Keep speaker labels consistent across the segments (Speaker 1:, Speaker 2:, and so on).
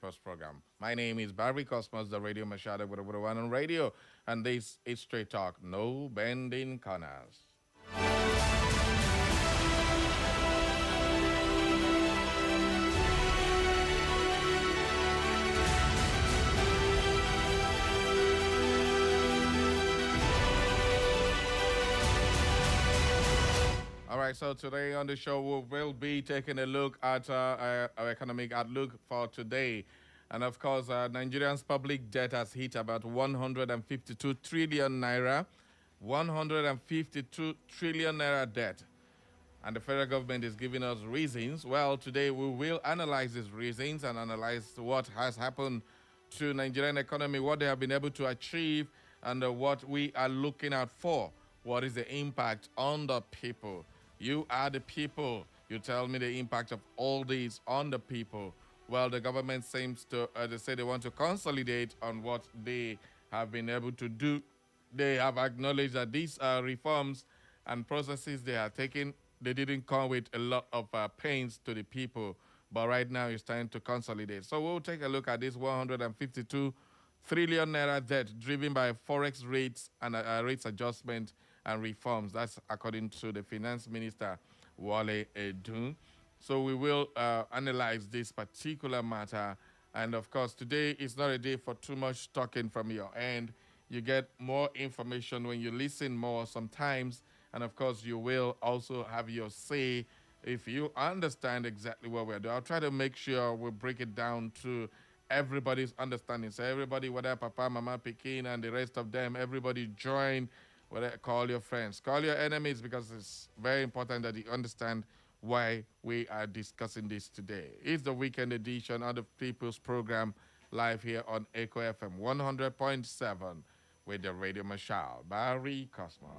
Speaker 1: breakfast program. My name is Barry Cosmos, the radio Machado with one on radio, and this is Straight Talk, no bending corners. All right, so today on the show, we will be taking a look at our economic outlook for today. And of course, Nigeria's public debt has hit about 152 trillion naira, 152 trillion naira debt. And the federal government is giving us reasons. Well, today we will analyze these reasons and analyze what has happened to Nigerian economy, what they have been able to achieve, and what we are looking out for. What is the impact on the people? You are the people. You tell me the impact of all these on the people. Well, the government seems to, they say they want to consolidate on what they have been able to do. They have acknowledged that these reforms and processes they are taking, they didn't come with a lot of pains to the people. But right now it's time to consolidate. So we'll take a look at this 152 trillion naira debt driven by forex rates and rates adjustment and reforms. That's according to the finance minister, Wale Edun. So we will analyze this particular matter. And of course, today is not a day for too much talking from your end. You get more information when you listen more sometimes. And of course, you will also have your say if you understand exactly what we're doing. I'll try to make sure we break it down to everybody's understanding. So everybody, whether Papa, Mama, Pekin, and the rest of them, everybody join. Call your friends, call your enemies, because it's very important that you understand why we are discussing this today. It's the weekend edition of the People's Program, live here on Echo FM 100.7 with the Radio Machal, Barry Cosmos.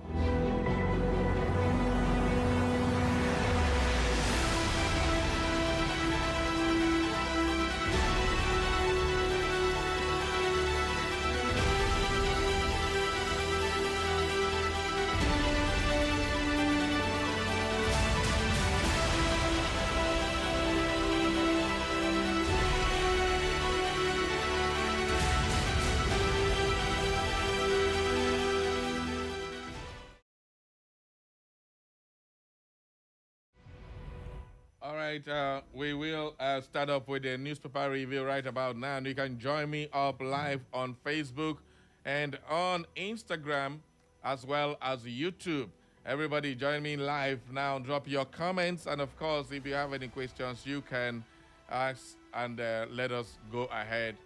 Speaker 1: All right, we will start up with a newspaper review right about now. And you can join me up live on Facebook and on Instagram as well as YouTube. Everybody join me live now. Drop your comments. And of course, if you have any questions, you can ask and let us go ahead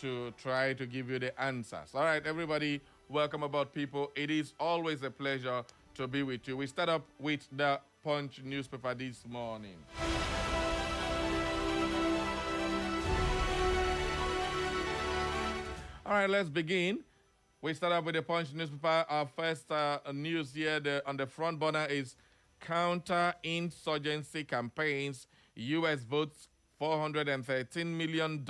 Speaker 1: to try to give you the answers. All right, everybody, welcome aboard, people. It is always a pleasure to be with you. We start up with the Punch newspaper this morning. All right, let's begin. We start up with the Punch newspaper. Our first news here on the front burner is counter-insurgency campaigns. U.S. votes $413 million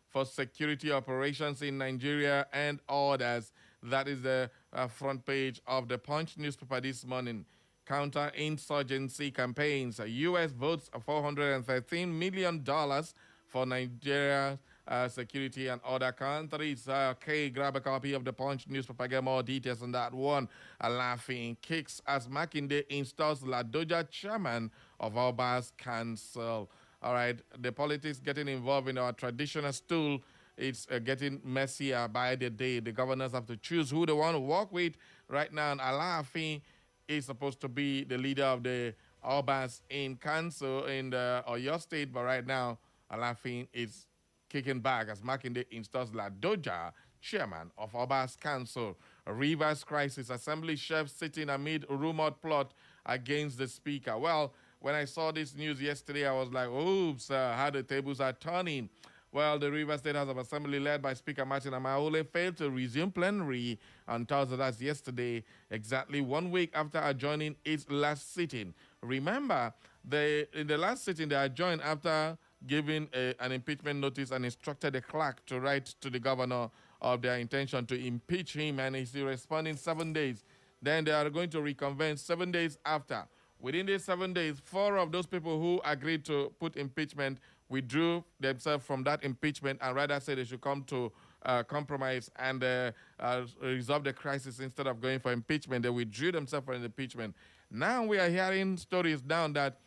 Speaker 1: for security operations in Nigeria and orders. That is the front page of the Punch newspaper this morning. Counter-insurgency campaigns. U.S. votes $413 million for Nigeria's security and other countries. Okay, grab a copy of the Punch newspaper. Get more details on that one. Laughing kicks as Makinde installs Ladoja chairman of Oba's Council. All right, the politics getting involved in our traditional stool. It's getting messier by the day. The governors have to choose who they want to work with right now. And Alaafin is supposed to be the leader of the Obas in council in Oyo State, but right now, Alaafin is kicking back as Makinde installs Ladoja, chairman of Obas Council. Rivers crisis, assembly chef sitting amid rumored plot against the speaker. Well, when I saw this news yesterday, I was like, oops, how the tables are turning. Well, the Rivers State House of Assembly, led by Speaker Martin Amaole, failed to resume plenary on Thursday, that's yesterday, exactly 1 week after adjourning its last sitting. Remember, in the last sitting, they adjourned after giving an impeachment notice and instructed the clerk to write to the governor of their intention to impeach him, and he's responding 7 days. Then they are going to reconvene 7 days after. Within these 7 days, 4 of those people who agreed to put impeachment withdrew themselves from that impeachment and rather said they should come to compromise and resolve the crisis instead of going for impeachment. They withdrew themselves from the impeachment. Now we are hearing stories down that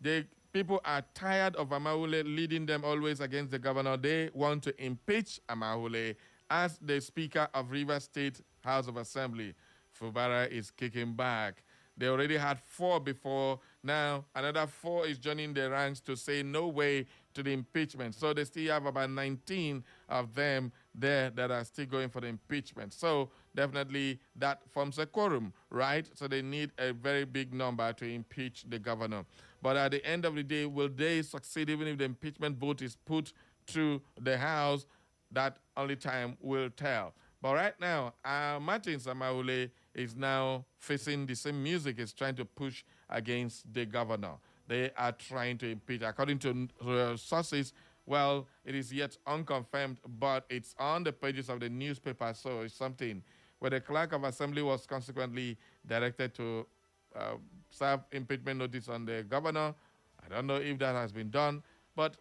Speaker 1: the people are tired of Amahule leading them always against the governor. They want to impeach Amahule as the Speaker of Rivers State House of Assembly. Fubara is kicking back. They already had 4 before. Now, another 4 is joining the ranks to say no way to the impeachment. So they still have about 19 of them there that are still going for the impeachment. So definitely that forms a quorum, right? So they need a very big number to impeach the governor. But at the end of the day, will they succeed even if the impeachment vote is put to the House? That only time will tell. But right now, Martin Samaule is now facing the same music. Is trying to push against the governor. They are trying to impeach. According to sources, well, it is yet unconfirmed, but it's on the pages of the newspaper, so it's something. Where the clerk of assembly was consequently directed to serve impeachment notice on the governor. I don't know if that has been done, but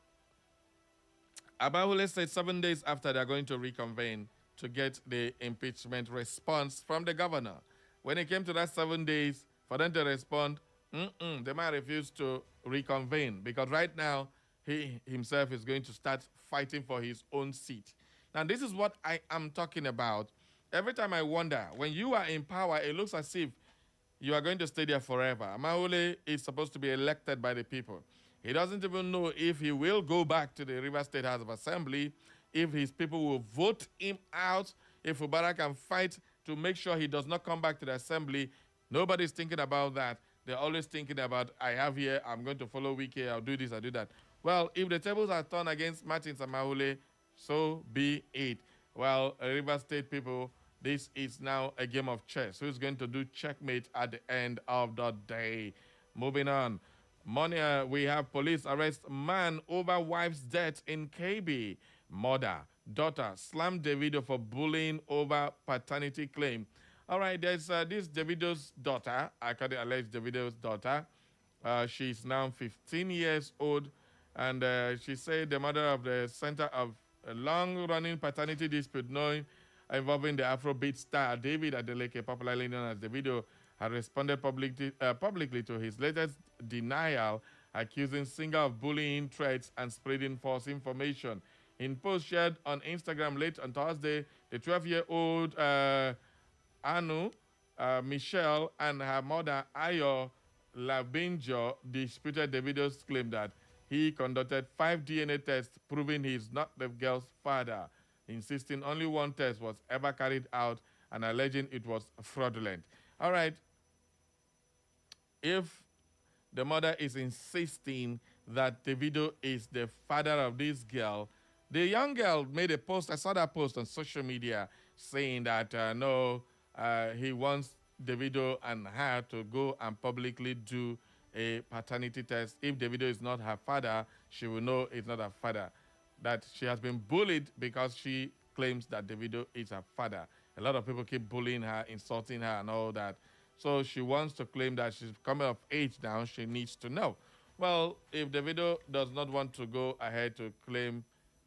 Speaker 1: Abahule said 7 days after they're going to reconvene to get the impeachment response from the governor. When it came to that 7 days for them to respond, they might refuse to reconvene because right now he himself is going to start fighting for his own seat. Now, this is what I am talking about. Every time I wonder, when you are in power, it looks as if you are going to stay there forever. Amahule is supposed to be elected by the people. He doesn't even know if he will go back to the River State House of Assembly, if his people will vote him out, if Fubara can fight to make sure he does not come back to the assembly. Nobody's thinking about that. They're always thinking about, I have here, I'm going to follow Wiki, I'll do this, I'll do that. Well, if the tables are turned against Martin Samahule, so be it. Well, River State people, this is now a game of chess. Who's going to do checkmate at the end of the day? Moving on. Money, we have police arrest man over wife's death in KB. Mother, daughter slammed Davido for bullying over paternity claim. All right, there's this Davido's daughter, alleged Davido's daughter. She's now 15 years old, and she said the mother of the center of a long-running paternity dispute involving the Afrobeat star David Adeleke, popularly known as Davido, had responded publicly to his latest denial, accusing singer of bullying, threats, and spreading false information. In post shared on Instagram late on Thursday, the 12-year-old Anu Michelle and her mother Ayo Labinjo disputed Davido's claim that he conducted 5 DNA tests proving he is not the girl's father, insisting only one test was ever carried out and alleging it was fraudulent. All right. If the mother is insisting that Davido is the father of this girl, the young girl made a post. I saw that post on social media saying that no, he wants Davido and her to go and publicly do a paternity test. If Davido is not her father, she will know it's not her father. That she has been bullied because she claims that Davido is her father. A lot of people keep bullying her, insulting her, and all that. So she wants to claim that she's coming of age now. She needs to know. Well, if Davido does not want to go ahead to claim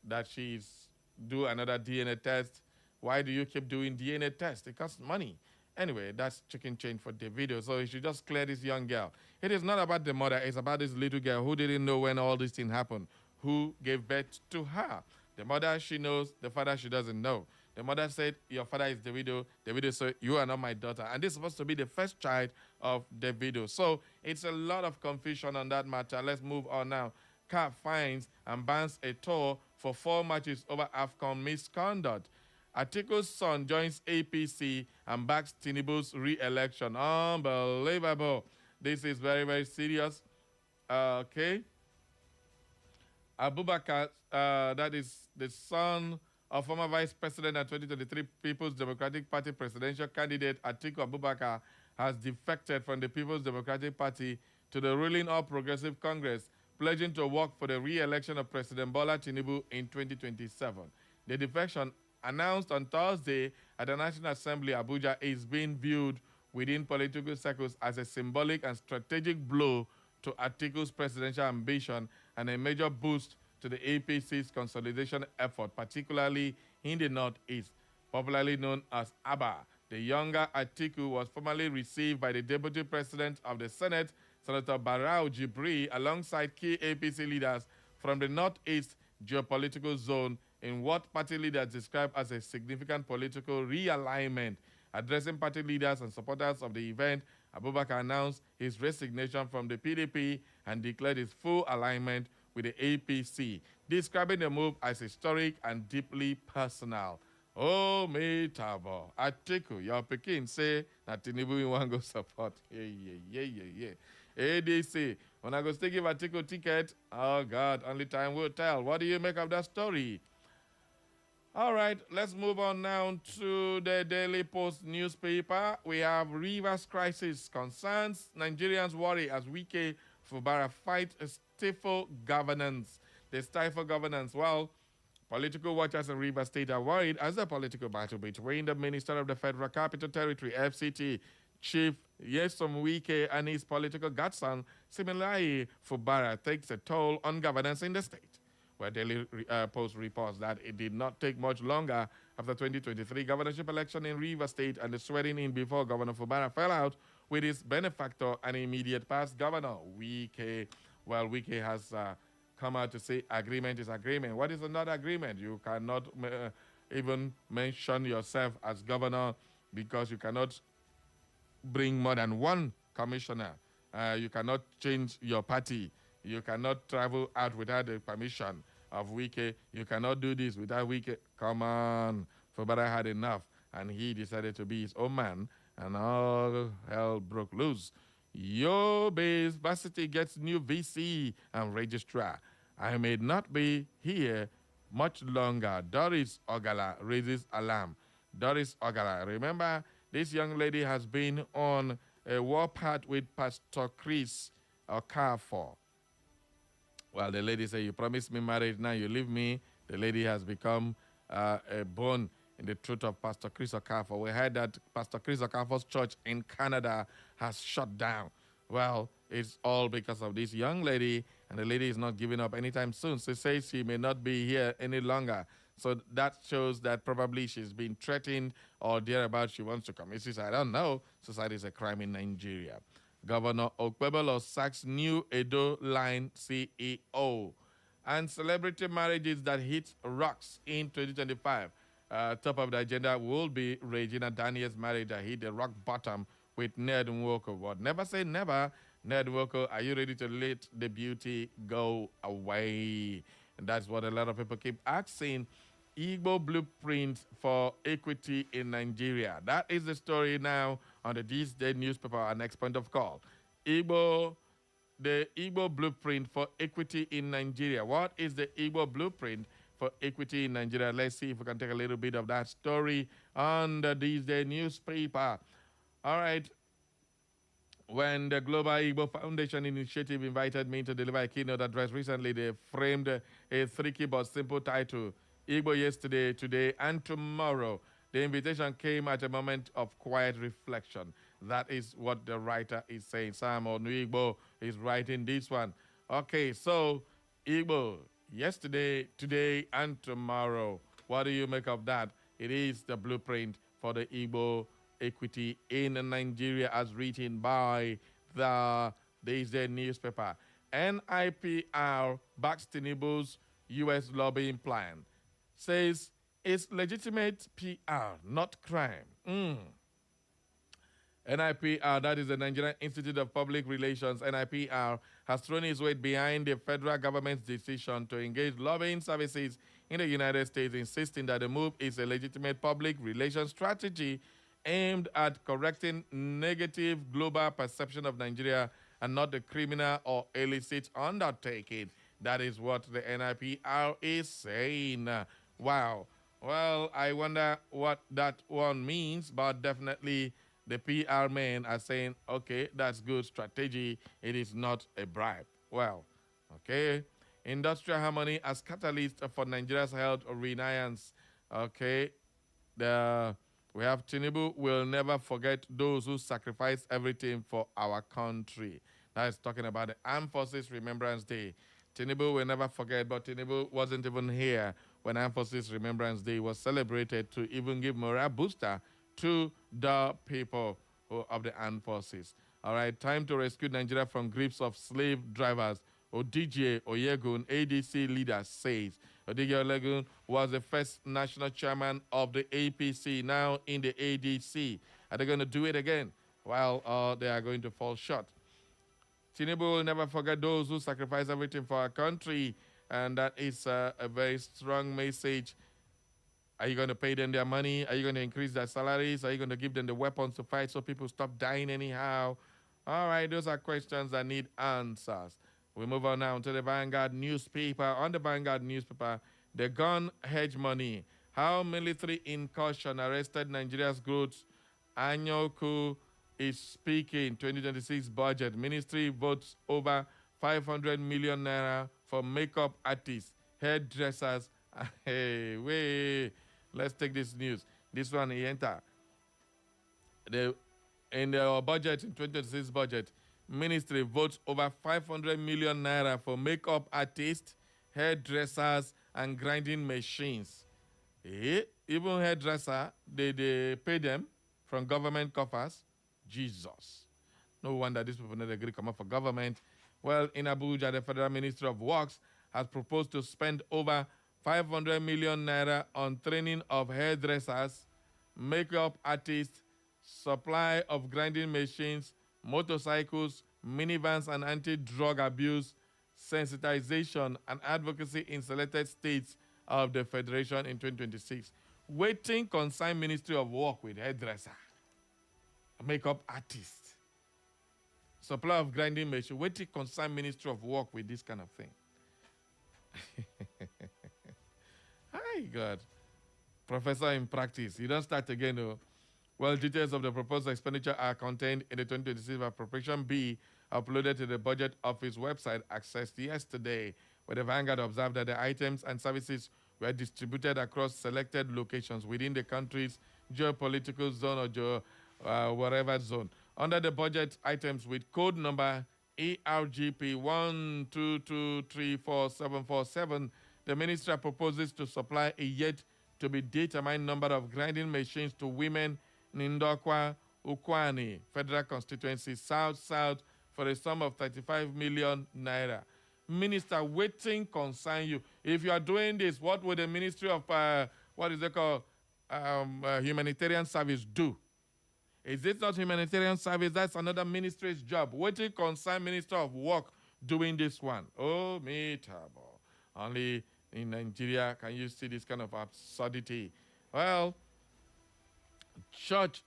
Speaker 1: that she's do another DNA test, why do you keep doing DNA tests? It costs money. Anyway, that's chicken change for Davido. So he should just clear this young girl. It is not about the mother. It's about this little girl who didn't know when all this thing happened, who gave birth to her. The mother, she knows. The father, she doesn't know. The mother said, your father is Davido. Davido said, you are not my daughter. And this is supposed to be the first child of Davido. So it's a lot of confusion on that matter. Let's move on now. CAF fines and bans a tour for 4 matches over AFCON misconduct. Atiku's son joins APC and backs Tinubu's re-election. Unbelievable. This is very, very serious. Okay. Abubakar, that is the son of former Vice President and 2023 People's Democratic Party presidential candidate Atiku Abubakar, has defected from the People's Democratic Party to the ruling All Progressive Congress, pledging to work for the re-election of President Bola Tinubu in 2027. The defection, announced on Thursday at the National Assembly Abuja, is being viewed within political circles as a symbolic and strategic blow to Atiku's presidential ambition and a major boost to the APC's consolidation effort, particularly in the Northeast, popularly known as ABBA. The younger Atiku was formally received by the Deputy President of the Senate, Senator Barau Jibri, alongside key APC leaders from the Northeast geopolitical zone in what party leaders describe as a significant political realignment. Addressing party leaders and supporters of the event, Abubakar announced his resignation from the PDP and declared his full alignment with the APC, describing the move as historic and deeply personal. Oh, me tabo. Atiku, your Pekin say that Tinubu you want to go support. Yeah. ADC, when I go still give Atiku ticket, oh God, only time will tell. What do you make of that story? All right, let's move on now to the Daily Post newspaper. We have Rivers crisis concerns Nigerians worry as Wike Fubara fight stifle governance. They stifle governance. Well, political watchers in Rivers State are worried as the political battle between the Minister of the Federal Capital Territory, FCT, Chief Yesom Wike, and his political godson, Similayi Fubara, takes a toll on governance in the state. Where Daily Post reports that it did not take much longer after 2023 governorship election in Rivers State and the swearing in before Governor Fubara fell out with his benefactor and immediate past governor, Wike. Well, Wike has come out to say agreement is agreement. What is another agreement? You cannot even mention yourself as governor because you cannot bring more than one commissioner. You cannot change your party. You cannot travel out without the permission of Wike. You cannot do this without Wike. Come on. Fubara had enough, and he decided to be his own man, and all hell broke loose. Yobe Varsity gets new VC and registrar. I may not be here much longer. Doris Ogala raises alarm. Doris Ogala, remember, this young lady has been on a warpath with Pastor Chris Okafor. Well, the lady said, you promised me marriage, now you leave me. The lady has become a bone in the truth of Pastor Chris Okafor. We heard that Pastor Chris Okafor's church in Canada has shut down. Well, it's all because of this young lady, and the lady is not giving up anytime soon. She says she may not be here any longer. So that shows that probably she's been threatened or thereabouts she wants to commit suicide. I don't know. Suicide is a crime in Nigeria. Governor Okpebolo sacks new Edo Line CEO. And celebrity marriages that hit rocks in 2025. Top of the agenda will be Regina Daniels' marriage that hit the rock bottom with Ned Nwoko. But never say never. Ned Nwoko, are you ready to let the beauty go away? And that's what a lot of people keep asking. Igbo blueprint for equity in Nigeria. That is the story now on the This Day newspaper, our next point of call. The Igbo blueprint for equity in Nigeria. What is the Igbo blueprint for equity in Nigeria? Let's see if we can take a little bit of that story on the This Day newspaper. All right. When the Global Igbo Foundation Initiative invited me to deliver a keynote address recently, they framed a tricky but simple title, Igbo yesterday, today, and tomorrow. The invitation came at a moment of quiet reflection. That is what the writer is saying. Sam Igbo is writing this one. Okay, so Igbo, yesterday, today, and tomorrow. What do you make of that? It is the blueprint for the Igbo equity in Nigeria as written by the This Day newspaper. NIPR backs Tinubu's U.S. lobbying plan. Says it's legitimate PR, not crime. NIPR, that is the Nigerian Institute of Public Relations, NIPR, has thrown its weight behind the federal government's decision to engage lobbying services in the United States, insisting that the move is a legitimate public relations strategy aimed at correcting negative global perception of Nigeria and not the criminal or illicit undertaking. That is what the NIPR is saying. Wow. Well, I wonder what that one means, but definitely the PR men are saying, okay, that's good strategy. It is not a bribe. Well, okay. Industrial harmony as catalyst for Nigeria's health renaissance. Okay. We have Tinubu will never forget those who sacrifice everything for our country. That is talking about the Armed Forces Remembrance Day. Tinubu will never forget, but Tinubu wasn't even here when Armed Forces Remembrance Day was celebrated to even give morale booster to the people of the armed forces. All right, time to rescue Nigeria from grips of slave drivers. Odije Oyegun, ADC leader, says. Odije Oyegun was the first national chairman of the APC, now in the ADC. Are they going to do it again? Well, they are going to fall short. Tinubu will never forget those who sacrifice everything for our country, and that is a very strong message. Are you going to pay them their money? Are you going to increase their salaries? Are you going to give them the weapons to fight so people stop dying anyhow? All right, those are questions that need answers. We move on now to the Vanguard newspaper. On the Vanguard newspaper, the gun hedge money. How military incursion arrested Nigeria's goods. Anyoku is speaking. 2026 budget. Ministry votes over 500 million naira for makeup artists, hairdressers. Hey, wait. Let's take this news. This one, he enter. In the budget, in 2026 budget, ministry votes over 500 million naira for makeup artists, hairdressers, and grinding machines. Even hairdresser, they pay them from government coffers. Jesus. No wonder these people not agree to come up for government. Well, in Abuja, the Federal Ministry of Works has proposed to spend over 500 million naira on training of hairdressers, makeup artists, supply of grinding machines, motorcycles, minivans, and anti-drug abuse, sensitization, and advocacy in selected states of the Federation in 2026. Waiting concern Ministry of Work with hairdresser, makeup artist, supply of grinding machine. Waiting concern Ministry of Work with this kind of thing. Hi, God. Professor in practice. You don't start again, though. Well, details of the proposed expenditure are contained in the 2026 appropriation B uploaded to the Budget Office website accessed yesterday, where the Vanguard observed that the items and services were distributed across selected locations within the country's geopolitical zone or whatever zone. Under the budget items with code number ARGP 122344747, the ministry proposes to supply a yet-to-be-determined number of grinding machines to women in Ndokwa, Ukwani, Federal Constituency, South, for a sum of 35 million naira. Minister, waiting concern you. If you are doing this, what would the Ministry of, Humanitarian Service do? Is this not humanitarian service? That's another ministry's job. Waiting concern Minister of Work doing this one. Oh, me terrible. Only in Nigeria can you see this kind of absurdity. Well, church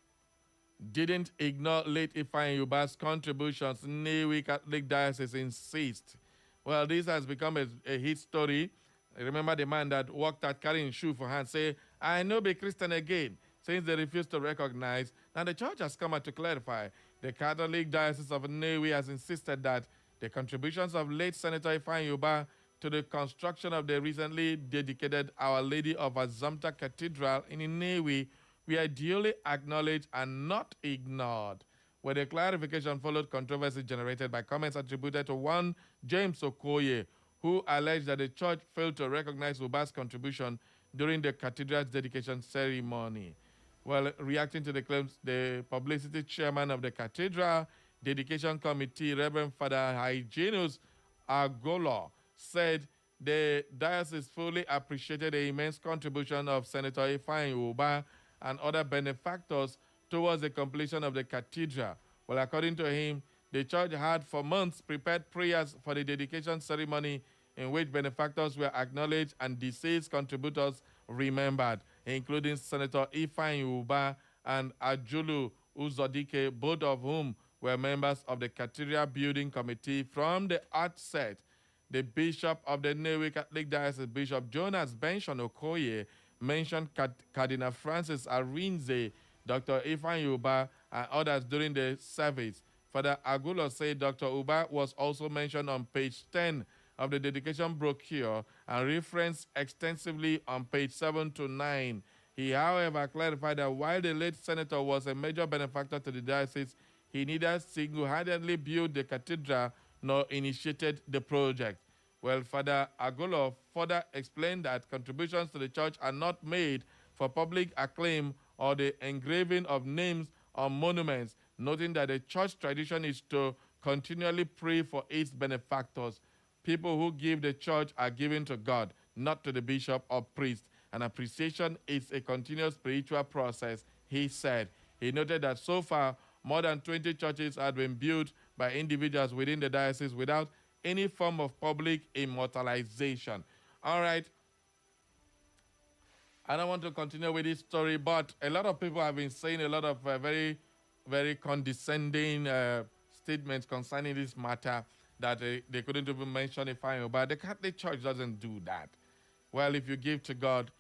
Speaker 1: didn't ignore late Ifeanyi Uba's contributions. NAIRA Catholic Diocese insists. Well, this has become a hit story. Remember the man that walked out carrying shoe for hand, say, I know be Christian again, since they refuse to recognize. Now the church has come out to clarify. The Catholic Diocese of NAIRA has insisted that the contributions of late Senator Ifeanyi Uba to the construction of the recently dedicated Our Lady of Assumpta Cathedral in NAIRA were duly acknowledged and not ignored. Where the clarification followed controversy generated by comments attributed to one James Okoye, who alleged that the church failed to recognize Uba's contribution during the cathedral's dedication ceremony. Well, reacting to the claims, the publicity chairman of the cathedral dedication committee, Reverend Father Hyginus Agolo, said the diocese fully appreciated the immense contribution of Senator Ifeanyi Uba and other benefactors towards the completion of the cathedral. Well, according to him, the church had for months prepared prayers for the dedication ceremony in which benefactors were acknowledged and deceased contributors remembered, including Senator Ifeanyi Uba and Ajulu Uzodike, both of whom were members of the cathedral building committee from the outset. The bishop of the NAIRA Catholic Diocese, Bishop Jonas Benson Okoye, mentioned Cardinal Francis Arinze, Dr. Ifeanyi Uba, and others during the service. Father Agulo said Dr. Uba was also mentioned on page 10 of the dedication brochure and referenced extensively on page 7 to 9. He, however, clarified that while the late senator was a major benefactor to the diocese, he neither single-handedly built the cathedral nor initiated the project. Well, Father Agolo further explained that contributions to the church are not made for public acclaim or the engraving of names on monuments, noting that the church tradition is to continually pray for its benefactors. People who give the church are given to God, not to the bishop or priest. And appreciation is a continuous spiritual process, he said. He noted that so far, more than 20 churches had been built by individuals within the diocese without any form of public immortalization. All right, I don't want to continue with this story, but a lot of people have been saying a lot of very, very condescending statements concerning this matter that they couldn't even mention a fine. But the Catholic Church doesn't do that. Well, if you give to God,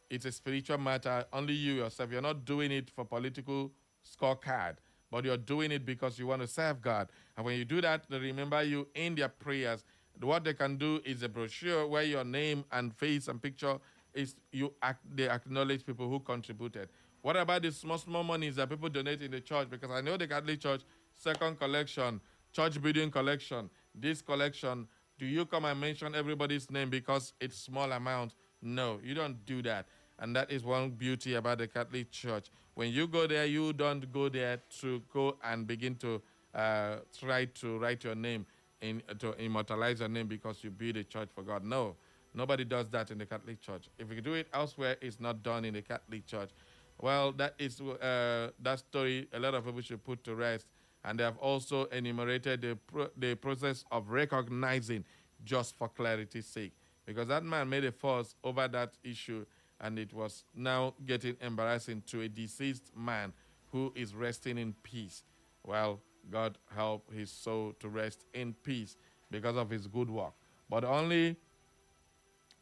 Speaker 1: it's a spiritual matter. Only you yourself. You're not doing it for political scorecard, but you're doing it because you want to serve God. And when you do that, they remember you in their prayers. What they can do is a brochure where your name and face and picture is they acknowledge people who contributed. What about the small monies that people donate in the church? Because I know the Catholic Church second collection, church building collection, this collection. Do you come and mention everybody's name because it's small amount? No, you don't do that. And that is one beauty about the Catholic Church. When you go there, you don't go there to go and begin to try to write your name, to immortalize your name because you build a church for God. No, nobody does that in the Catholic Church. If you do it elsewhere, it's not done in the Catholic Church. Well, that is that story a lot of people should put to rest. And they have also enumerated the process of recognizing, just for clarity's sake, because that man made a fuss over that issue, and it was now getting embarrassing to a deceased man who is resting in peace. Well, God help his soul to rest in peace because of his good work. But only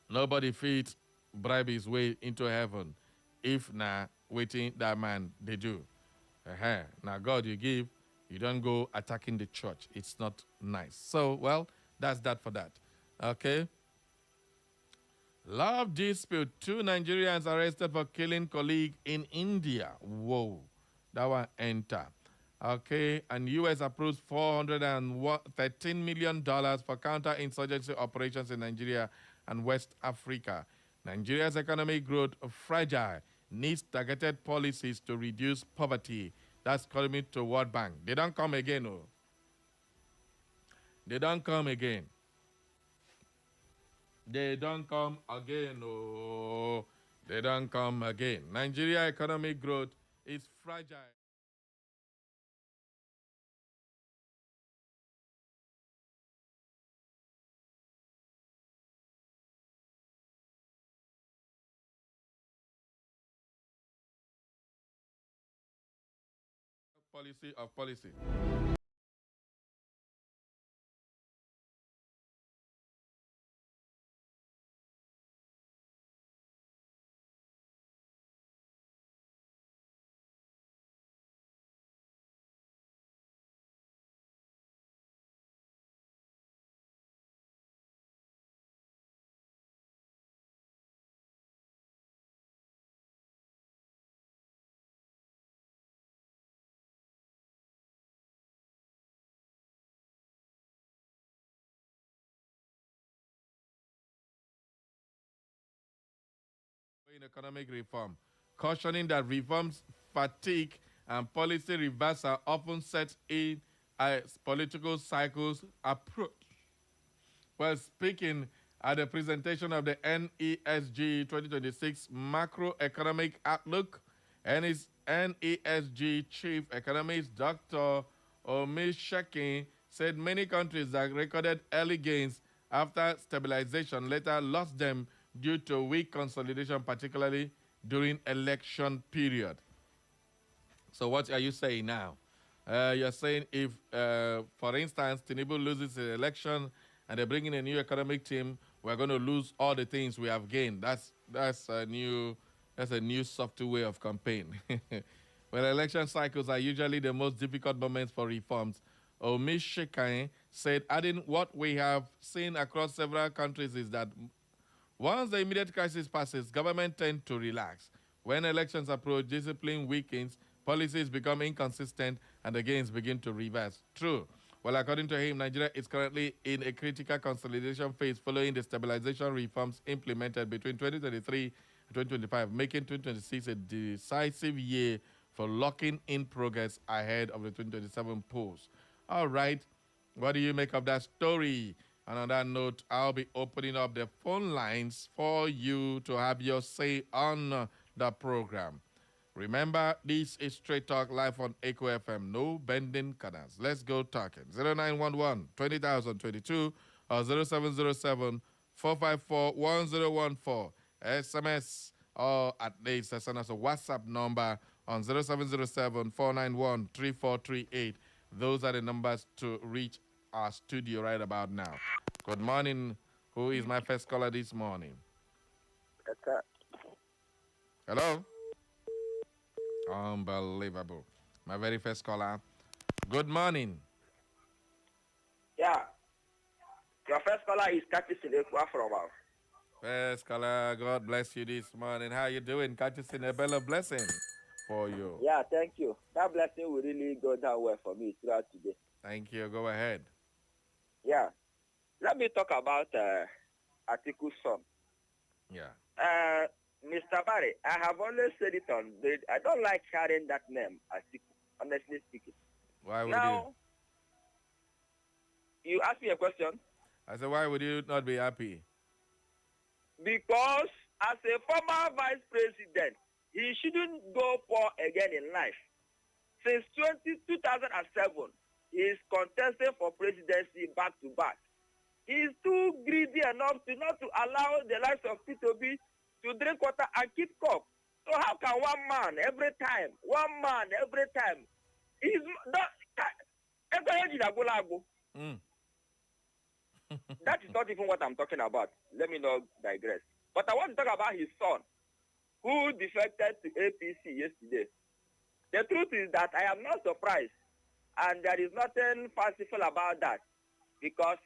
Speaker 1: nobody fit bribe his way into heaven if waiting that man they do. Now God you give, you don't go attacking the church. It's not nice. So, well, that's that for that. Okay. Love dispute. 2 Nigerians arrested for killing colleague in India. Whoa. That one enter. Okay. And U.S. approves $413 million for counterinsurgency operations in Nigeria and West Africa. Nigeria's economic growth fragile. Needs targeted policies to reduce poverty. That's coming to World Bank. They don't come again, oh. They don't come again. They don't come again, oh. They don't come again. Nigeria economic growth is fragile. Policy of policy. In economic reform, cautioning that reforms fatigue and policy reversal often set in as political cycles approach. Well, speaking at the presentation of the NESG 2026 Macroeconomic Outlook, and his NESG Chief Economist Dr. Omisheki said many countries that recorded early gains after stabilization later lost them due to weak consolidation, particularly during election period. So what are you saying now? You're saying if, for instance, Tinubu loses the election and they bring in a new economic team, we're going to lose all the things we have gained. That's a new software way of campaign. Well, election cycles are usually the most difficult moments for reforms. Omishekain said, adding what we have seen across several countries is that once the immediate crisis passes, government tend to relax. When elections approach, discipline weakens, policies become inconsistent, and the gains begin to reverse. True. Well, Well, according to him, Nigeria is currently in a critical consolidation phase following the stabilization reforms implemented between 2023 and 2025, making 2026 a decisive year for locking in progress ahead of the 2027 polls. All right. What do you make of that story? And on that note, I'll be opening up the phone lines for you to have your say on the program. Remember, this is Straight Talk live on Echo FM. No bending corners. Let's go talking. 0911 20022 or 0707 454 1014. SMS or at least send us a WhatsApp number on 0707 491 3438. Those are the numbers to reach our studio right about now. Good morning. Who is my first caller this morning? Hello? Unbelievable. My very first caller. Good morning.
Speaker 2: Yeah. Your first caller is Curtis Sinekwa from us.
Speaker 1: First caller, God bless you this morning. How you doing? Curtis Sinebella, blessing for you.
Speaker 2: Yeah, thank you. That blessing will really go down well for me throughout today.
Speaker 1: Thank you. Go ahead.
Speaker 2: Yeah. Let me talk about Atiku's son.
Speaker 1: Yeah.
Speaker 2: Mr. Barry, I have always said it on bed. I don't like hearing that name, Atiku, honestly speaking.
Speaker 1: Why would
Speaker 2: now, you asked me a question.
Speaker 1: I said, why would you not be happy?
Speaker 2: Because as a former vice president, he shouldn't go poor again in life. Since 2007, he is contesting for presidency back to back. He is too greedy enough to not to allow the likes of P2B to drink water and keep cup. So how can one man every time, he's not, that is not even what I'm talking about. Let me not digress. But I want to talk about his son, who defected to APC yesterday. The truth is that I am not surprised, and there is nothing fanciful about that, because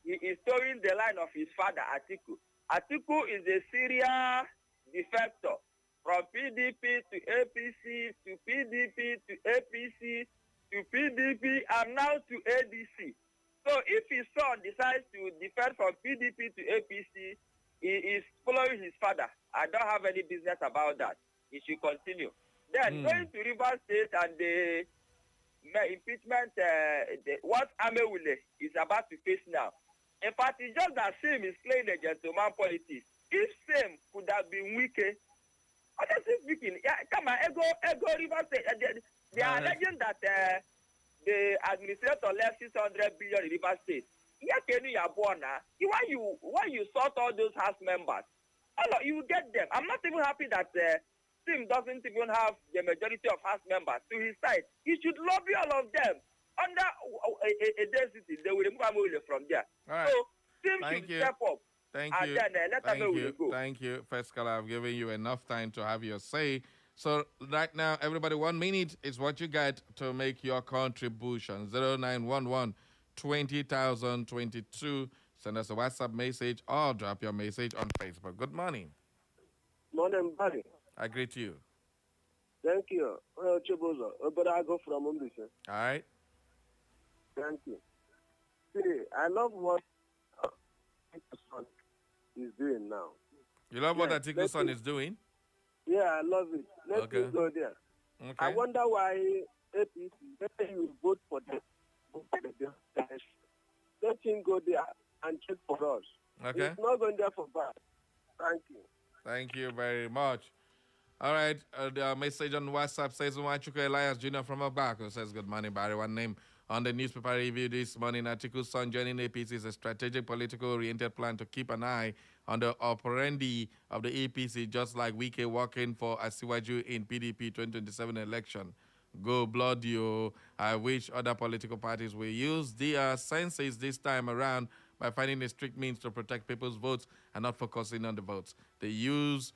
Speaker 2: he is towing the line of his father, Atiku. Atiku is a serial defector from PDP to APC to PDP to APC to PDP and now to ADC. So if his son decides to defect from PDP to APC, he is following his father. I don't have any business about that. He should continue. Then going to Rivers State and the impeachment, what Amewule is about to face now. In fact, it's just that Sim is playing a gentleman politics. If Sim could have been wicked, honestly speaking, yeah, come on, ego Rivers State. They are alleging that the administrator left 600 billion in Rivers State. Yeah, can you when you sort all those house members, you get them. I'm not even happy that Sim doesn't even have the majority of house members to his side. He should lobby all of them. Under a density, they will remove Amule from there.
Speaker 1: All right.
Speaker 2: So, Sim should step up.
Speaker 1: Thank
Speaker 2: and
Speaker 1: you.
Speaker 2: then let Amule go.
Speaker 1: Thank you. First caller, I've given you enough time to have your say. So right now, everybody, 1 minute is what you get to make your contribution. 0911 20,022. Send us a WhatsApp message or drop your message on Facebook. Good morning.
Speaker 3: Morning, Barry.
Speaker 1: I greet you.
Speaker 3: Thank you. Chibuzo, but I go from Umbisa.
Speaker 1: All right.
Speaker 3: Thank you. See, I love what son is doing now.
Speaker 1: You love what Atiku son is doing?
Speaker 3: Yeah, I love it. Let's go there.
Speaker 1: Okay.
Speaker 3: I wonder why APC, let you vote for them. Let him go there and check for us.
Speaker 1: Okay.
Speaker 3: He's not going there for bad. Thank you.
Speaker 1: Thank you very much. All right, the message on WhatsApp says, Wachuka Elias Jr. from Obako says, good morning, Barry. One name on the newspaper review this morning. Atiku's son joining APC is a strategic, politically-oriented plan to keep an eye on the operandi of the APC, just like Wike working for Asiwaju in PDP 2027 election. Go blood you. I wish other political parties will use their senses this time around by finding a strict means to protect people's votes and not focusing on the votes. They use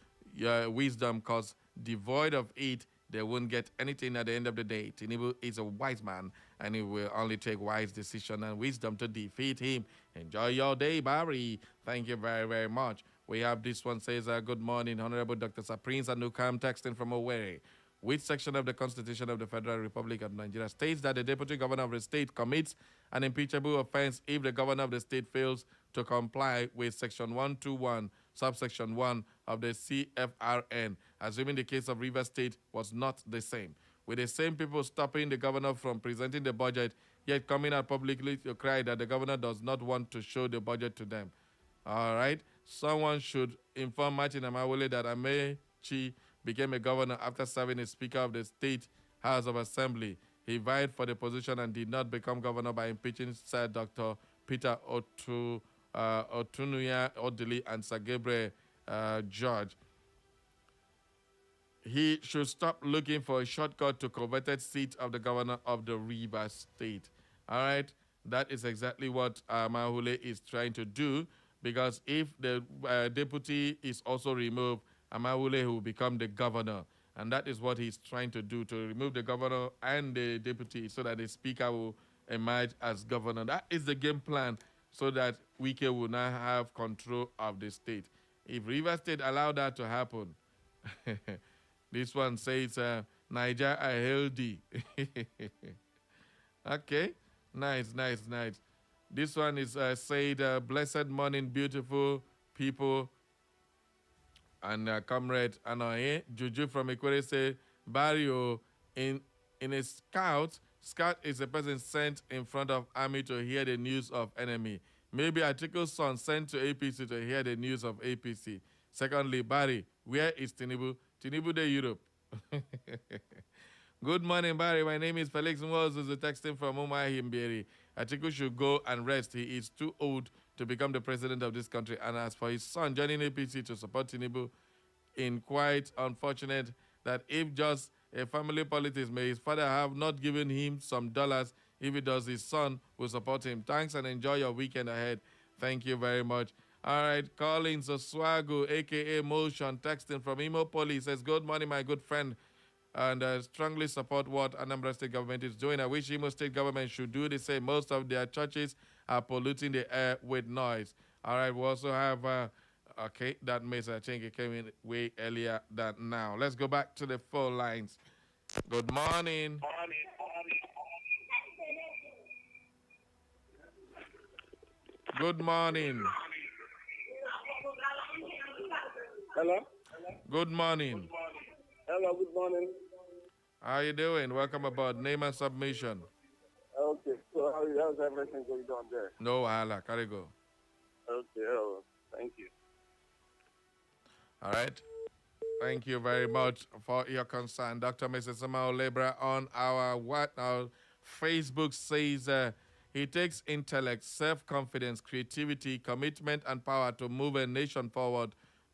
Speaker 1: wisdom, because devoid of it, they won't get anything at the end of the day. Tinubu is a wise man, and he will only take wise decision and wisdom to defeat him. Enjoy your day, Barry. Thank you very, very much. We have this one says, good morning, Honorable Dr. Saprince Anukam, texting from Owerri. Which section of the Constitution of the Federal Republic of Nigeria states that the Deputy Governor of the state commits an impeachable offense if the governor of the state fails to comply with Section 121, subsection 1 of the CFRN, assuming the case of Rivers State was not the same. With the same people stopping the governor from presenting the budget, yet coming out publicly to cry that the governor does not want to show the budget to them. All right? Someone should inform Martin Amawole that Amechi became a governor after serving as Speaker of the State House of Assembly. He vied for the position and did not become governor by impeaching Sir Dr. Peter Otunuya Odili and Sir Gabriel George. He should stop looking for a shortcut to coveted seat of the governor of the Rivers State. All right? That is exactly what Amahule is trying to do, because if the deputy is also removed, Amahule will become the governor. And that is what he's trying to do, to remove the governor and the deputy so that the speaker will emerge as governor. That is the game plan, so that Wike will now have control of the state. If Rivers State allow that to happen, this one says, Niger, I hail thee. Okay, nice. This one is said, blessed morning, beautiful people. And comrade Anoye Juju from Equator say, Barrio, in a scout is a person sent in front of army to hear the news of enemy. Maybe Atiko's son sent to APC to hear the news of APC. Secondly, Barry, where is Tinubu? Tinubu de Europe. Good morning, Barry. My name is Felix Moses, texting from Umar Himberi. Atiku should go and rest. He is too old to become the president of this country. And as for his son joining APC to support Tinubu, in quite unfortunate that if just a family politics, may his father have not given him some dollars. If he does, his son will support him. Thanks and enjoy your weekend ahead. Thank you very much. All right, Collins Oswago, a.k.a. Motion, texting from Imo Police, says, good morning, my good friend, and strongly support what Anambra State government is doing. I wish Imo State government should do the same. Most of their churches are polluting the air with noise. All right, we also have, okay, that makes, I think it came in way earlier than now. Let's go back to the phone lines. Good morning. Good morning.
Speaker 3: Hello?
Speaker 1: Good morning.
Speaker 3: Hello, good morning.
Speaker 1: How you doing? Welcome aboard. Name and submission.
Speaker 3: Okay, so how's everything going on there?
Speaker 1: No, hala, carry go.
Speaker 3: Okay, thank you.
Speaker 1: All right. Thank you very much for your concern. Dr. Mrs. Samao Lebra on our Facebook says he takes intellect, self-confidence, creativity, commitment, and power to move a nation forward.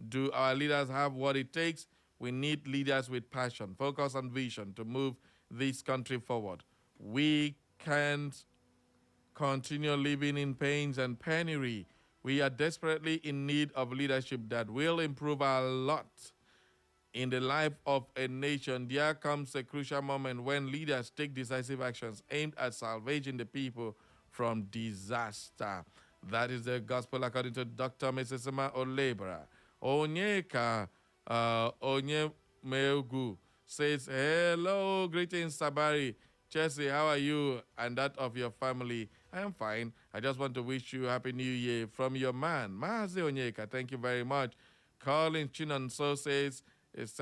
Speaker 1: Do our leaders have what it takes? We need leaders with passion, focus, and vision to move this country forward. We can't continue living in pains and penury. We are desperately in need of leadership that will improve a lot in the life of a nation. There comes a crucial moment when leaders take decisive actions aimed at salvaging the people from disaster. That is the gospel according to Dr. Mrs. Emma Olebra. Onyeka Onyemegu says, hello, greetings, Sabari. Chelsea, how are you and that of your family? I am fine. I just want to wish you Happy New Year from your man, Mazi Onyeka. Thank you very much. Collins Chinonso says, it's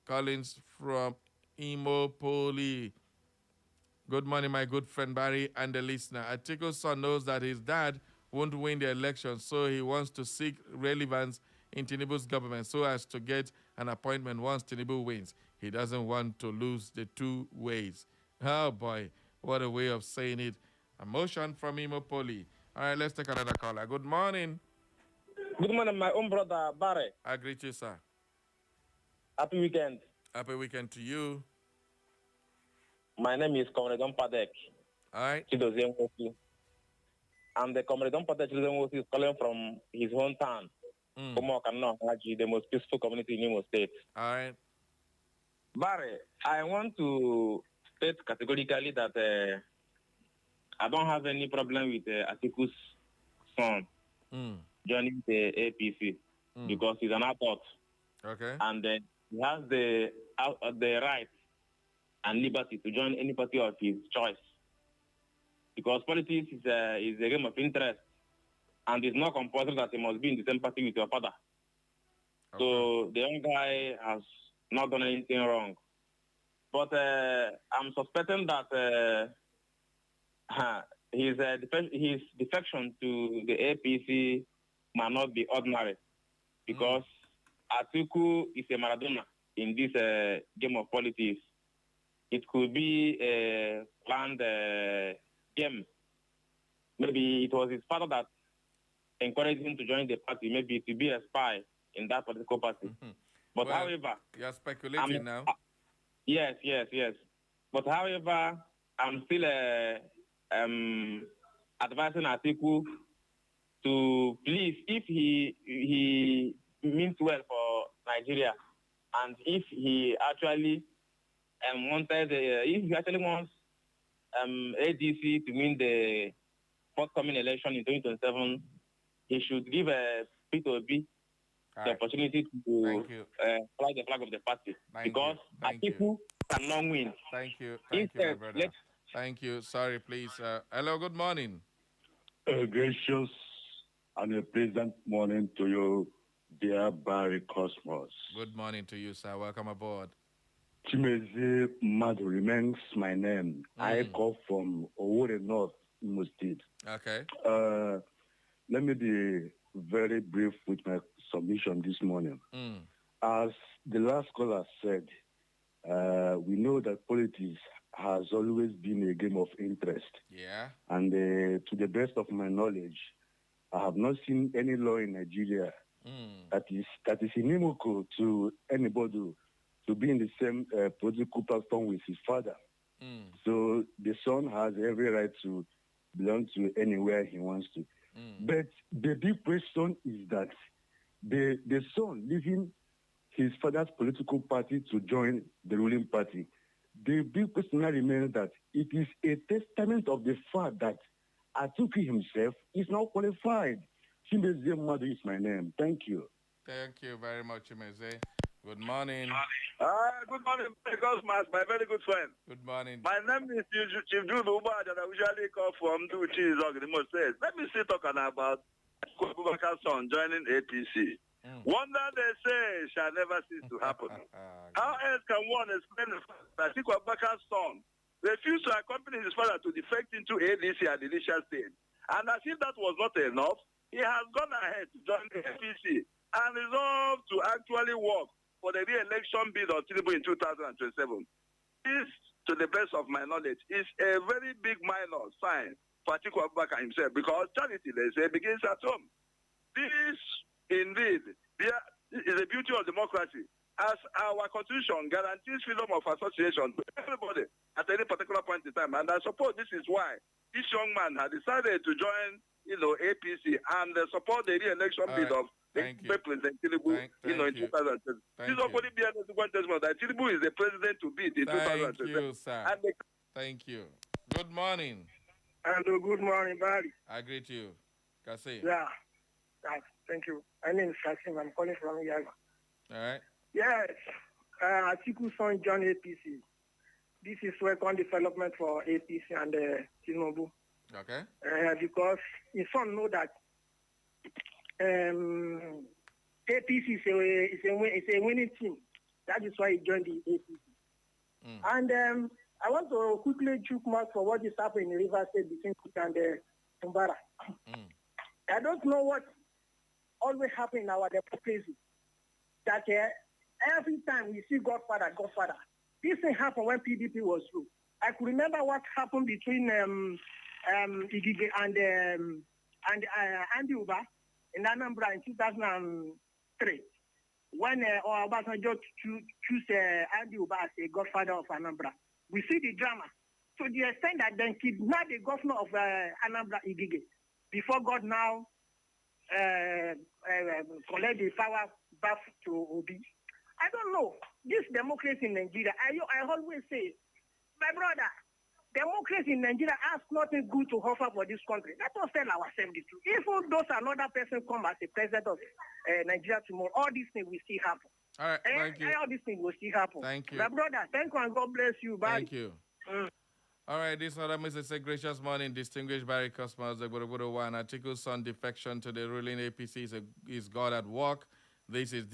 Speaker 1: Collins from Imo Poli. Good morning, my good friend Barry and the listener. Atiko's son knows that his dad won't win the election, so he wants to seek relevance in Tinubu's government so as to get an appointment once Tinubu wins. He doesn't want to lose the two ways. Oh, boy. What a way of saying it. A motion from Imo Poli. All right, let's take another caller. Good morning.
Speaker 4: Good morning, my own brother, Barry.
Speaker 1: I greet you, sir.
Speaker 4: Happy weekend.
Speaker 1: Happy weekend to you.
Speaker 4: My name is Comrade Padek.
Speaker 1: All right.
Speaker 4: And the Comrade Padek is calling from his hometown. The most peaceful community in Imo State.
Speaker 1: All right.
Speaker 4: Barry, I want to state categorically that I don't have any problem with Atiku's son joining the APC because he's an adult.
Speaker 1: Okay.
Speaker 4: And he has the right and liberty to join any party of his choice. because politics is a game of interest, and it's not compulsory that you must be in the same party with your father.
Speaker 1: Okay.
Speaker 4: So the young guy has not done anything wrong. But I'm suspecting that his defection to the APC might not be ordinary, because Atiku is a Maradona in this game of politics. It could be a planned game. Maybe it was his father that encouraged him to join the party, maybe to be a spy in that political party. But
Speaker 1: well,
Speaker 4: however...
Speaker 1: You're speculating now.
Speaker 4: Yes. But however, I'm still advising Atiku to please, if he means well for Nigeria, and if he actually wants ADC to win the forthcoming election in 2027, he should give P2B the opportunity to fly the flag of the party. Because Atiku cannot win.
Speaker 1: Thank you, my brother. Thank you. Sorry, please. Hello, good morning.
Speaker 5: A gracious and a pleasant morning to you, dear Barry Cosmos.
Speaker 1: Good morning to you, sir. Welcome aboard.
Speaker 5: Chimeze Madu remains my name. I call from Owerri North, Imo State.
Speaker 1: Okay.
Speaker 5: Let me be very brief with my submission this morning. As the last caller said, we know that politics has always been a game of interest.
Speaker 1: Yeah.
Speaker 5: And to the best of my knowledge, I have not seen any law in Nigeria that is inimical to anybody to be in the same political platform with his father. So the son has every right to belong to anywhere he wants to. But the big question is that the son leaving his father's political party to join the ruling party, the big question remains that it is a testament of the fact that Atiku himself is not qualified. Chimeze Madu is my name. Thank you.
Speaker 1: Thank you very much, Chimeze. Good morning.
Speaker 3: Good morning, Cosmas, my very good friend.
Speaker 1: Good morning.
Speaker 3: My name is Chief Jude Ubad, and I usually call from Duchi Zog. Let me still talk about Abubakar son joining APC. Wonder they say shall never cease to happen. How else can one explain the fact that Abubakar son refused to accompany his father to defect into ADC at the initial stage? And as if that was not enough, he has gone ahead to join the APC and resolved to actually work for the re-election bid of Tinubu in 2027. This, to the best of my knowledge, is a very big minor sign for Atiku Abubakar himself, because charity, they say, begins at home. This, indeed, is the beauty of democracy, as our constitution guarantees freedom of association to everybody at any particular point in time. And I suppose this is why this young man had decided to join, APC and support the re-election bid of President Tinubu, in 2020. This nobody be able to testimony that Tinubu is the president to beat in 2020.
Speaker 1: Thank you, sir. Thank you. Good morning.
Speaker 3: Hello, good morning, Barry.
Speaker 1: I greet you. Kasim.
Speaker 3: Yeah. Thank you. My name is Kasim. I'm calling from Yaga.
Speaker 1: All right.
Speaker 3: Yes. Atiku son John APC. This is welcome development for APC and Tinubu.
Speaker 1: Okay.
Speaker 3: Because his son know that APC is a winning team. That is why he joined the APC. And I want to quickly chook mark for what is happening in River State between Kuta and Tumbara. I don't know what always happens in our democracy. That every time we see Godfather. This thing happened when PDP was through. I could remember what happened between Igige and Andy Uba in Anambra in 2003, when Obasanjo choose Andy Uba as a godfather of Anambra. We see the drama. So the extent that then kidnapped the governor of Anambra, Igige, before God now collect the power back to Obi. I don't know. This democracy in Nigeria, I always say, my brother, democracy in Nigeria has nothing good to offer for this country. Let us tell ourselves the truth. If those another person come as a president of Nigeria tomorrow, all these things will still happen.
Speaker 1: All right, thank you.
Speaker 3: All these things will still happen.
Speaker 1: Thank you.
Speaker 3: My brother, thank you and God bless you. Bye.
Speaker 1: Thank you. All right, this other message says, gracious morning, distinguished Barry Cosmos, the Guru One. Article's on defection to the ruling APC is God at work. This is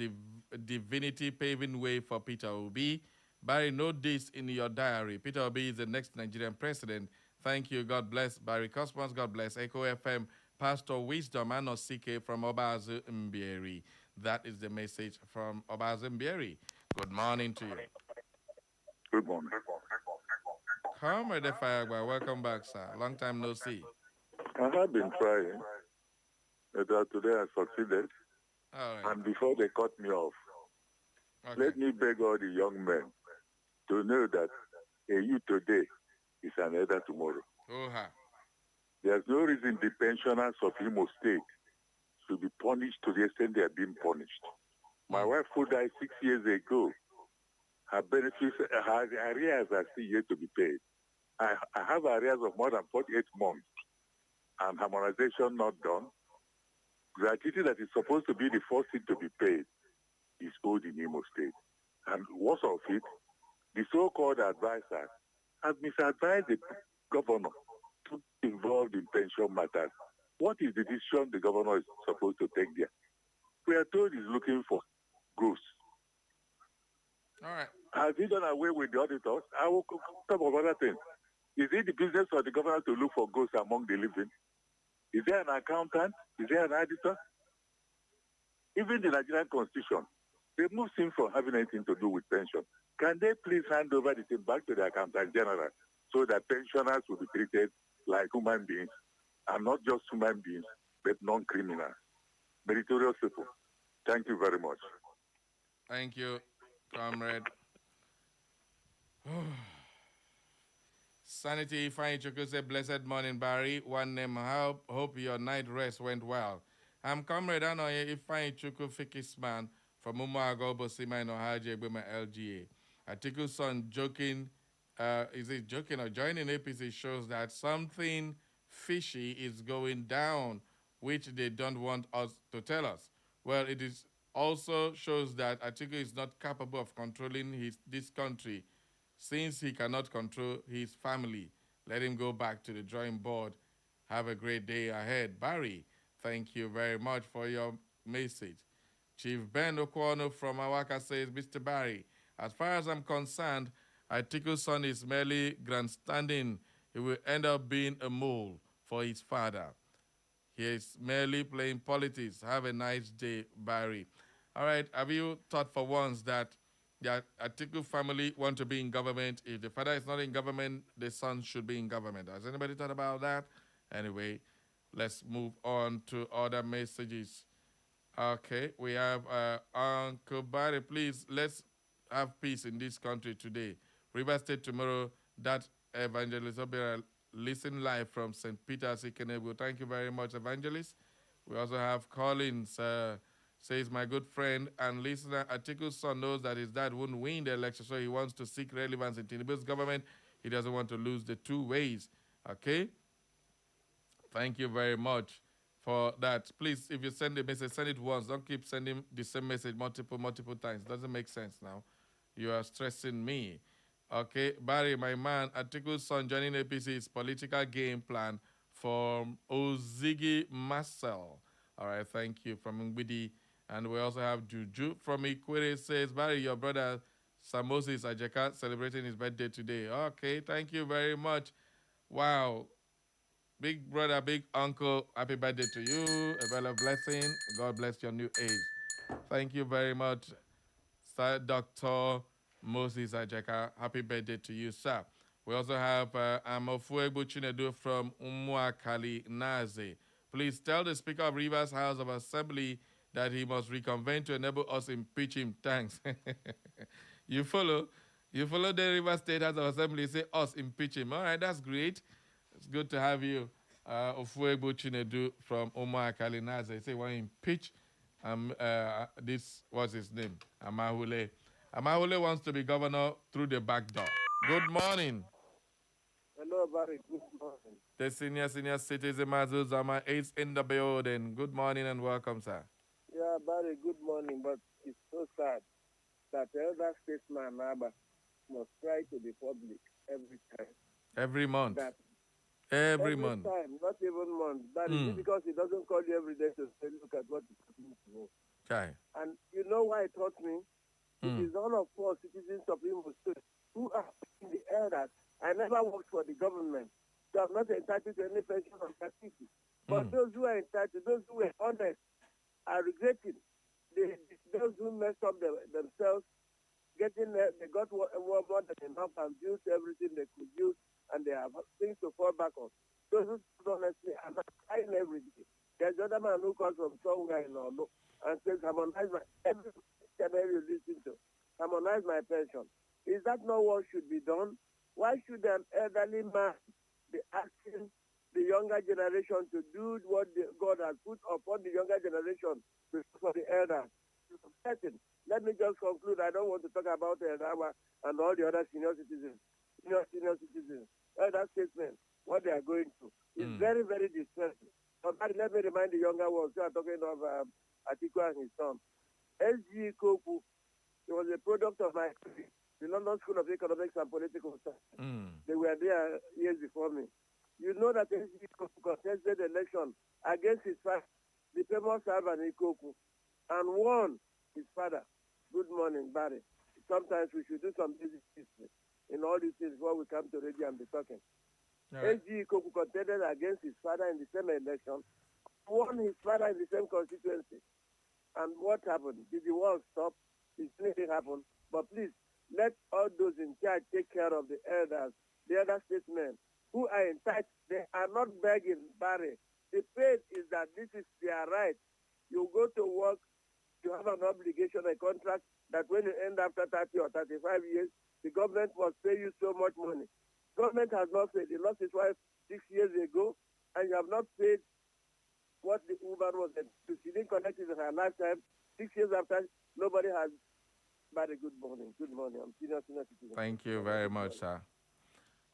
Speaker 1: divinity paving way for Peter Obi. Barry, note this in your diary. Peter Obi is the next Nigerian president. Thank you. God bless Barry Cosmos. God bless Echo FM. Pastor Wisdom and CK from Obazu Mbieri. That is the message from Obazu Mbieri. Good morning to you.
Speaker 3: Good morning.
Speaker 1: Comrade Fayagba, welcome back, sir. Long time no see.
Speaker 3: I have been trying, but today I succeeded.
Speaker 1: All right.
Speaker 3: And before they cut me off,
Speaker 1: Okay.
Speaker 3: let me beg all the young men to know that a youth today is an elder tomorrow.
Speaker 1: Oha.
Speaker 3: There's no reason the pensioners of Imo State should be punished to the extent they are being punished. My wife who died 6 years ago, her benefits, her arrears are still yet to be paid. I have arrears of more than 48 months and harmonization not done. Gratuity that is supposed to be the first thing to be paid is owed in Imo State. And worst of it, the so-called advisors have misadvised the governor to be involved in pension matters. What is the decision the governor is supposed to take there? We are told he's looking for growth.
Speaker 1: All right.
Speaker 3: Has he done away with the auditors? I will talk about other things. Is it the business of the governor to look for ghosts among the living? Is there an accountant? Is there an auditor? Even the Nigerian Constitution removes him from having anything to do with pension. Can they please hand over the thing back to the accountant general so that pensioners will be treated like human beings, and not just human beings, but non-criminals, meritorious people? Thank you very much.
Speaker 1: Thank you, comrade. Sanity Fine Choku said, blessed morning, Barry. One name, hope your night rest went well. I'm comrade Anoye Ifeanyi Chukwu Fikisman from Umuago Bosima in Ohaji Egbema LGA. Atiku son joking, is it joking or joining APC shows that something fishy is going down, which they don't want us to tell us. Well, it is also shows that Atiku is not capable of controlling this country since he cannot control his family. Let him go back to the drawing board. Have a great day ahead. Barry, thank you very much for your message. Chief Ben Okwono from Awaka says, Mr. Barry, as far as I'm concerned, Atiku's son is merely grandstanding. He will end up being a mole for his father. He is merely playing politics. Have a nice day, Barry. All right, have you thought for once that the Atiku family want to be in government? If the father is not in government, the son should be in government. Has anybody thought about that? Anyway, let's move on to other messages. Okay, we have Uncle Barry. Please, let's have peace in this country today. River State tomorrow. That Evangelist Obera listen live from St. Peter's, Ikenebu. Thank you very much, Evangelist. We also have Collins, says my good friend and listener, Atiku's son knows that his dad wouldn't win the election, so he wants to seek relevance in Tinubu's government. He doesn't want to lose the two ways. Okay? Thank you very much for that. Please, if you send a message, send it once. Don't keep sending the same message multiple times. Doesn't make sense now. You are stressing me. Okay, Barry, my man, Atiku's son joining APC is political game plan from Ozigi Marcel. All right, thank you from Ngbidi. And we also have Juju from Ikwere says, Barry, your brother Samosis Ajeka celebrating his birthday today. Okay, thank you very much. Wow. Big brother, big uncle, happy birthday to you. A bella blessing. God bless your new age. Thank you very much, Sir Dr. Moses Ajeka. Happy birthday to you, sir. We also have Amofuegbu Chinedu from Umuakali Naze. Please tell the Speaker of Rivers House of Assembly that he must reconvene to enable us impeach him. Thanks. You follow the Rivers State House of Assembly, say us impeach him. All right, that's great. It's good to have you. Ofuegbu Chinedu from Umuakali Naze. Say, when impeach this, what's his name? Amahule. Amahule wants to be governor through the back door. Good morning.
Speaker 6: Hello, Barry. Good morning.
Speaker 1: The senior citizen Mazu Zama is in the building. Good morning and welcome, sir.
Speaker 6: Yeah, Barry, good morning. But it's so sad that elder statesman Naba must try to be public every time.
Speaker 1: Every month.
Speaker 6: That
Speaker 1: Every
Speaker 6: every
Speaker 1: month.
Speaker 6: time, not even months. That is it because he doesn't call you every day to say, look at what is happening to me.
Speaker 1: Okay.
Speaker 6: And you know why it hurt me? It is all of us citizens of Imo State who are in the air that I never worked for the government, so I'm not entitled to any pension or gratuity. But those who are entitled, those who are honest, are regretting. Those who messed up themselves, they got more than enough and used everything they could use, and they have things to fall back on. Those who honestly are not crying every day. There's another man who comes from somewhere in Olo and says, harmonize my every channel you listen to, harmonize my pension. Is that not what should be done? Why should an elderly man be asking the younger generation to do what God has put upon the younger generation for the elders? Let me just conclude. I don't want to talk about Eldawa and all the other senior citizens, senior citizens. Elder statesmen, what they are going through is very, very distressing. But let me remind the younger ones who are talking of Atiku and his son. SG Koku, he was a product of my country, the London School of Economics and Political Science. They were there years before me. You know that SG Koku contested the election against his father, the famous Alban Ikoku, and won his father. Good morning, Barry. Sometimes we should do some basic history in all these things before we come to radio and be talking. Right. SG Koku contended against his father in the same election, won his father in the same constituency. And what happened? Did the war stop? Did anything happen? But please, let all those in charge take care of the elders, the elder statesmen who are in touch. They are not begging, Barry. The faith is that this is their right. You go to work, you have an obligation, a contract, that when you end after 30 or 35 years, the government must pay you so much money. Government has not paid. He lost his wife 6 years ago, and you have not paid what the woman was. She didn't connect it in her lifetime. 6 years after, nobody has. Very good morning. Good morning. I'm senior citizen.
Speaker 1: Thank you very much, sir.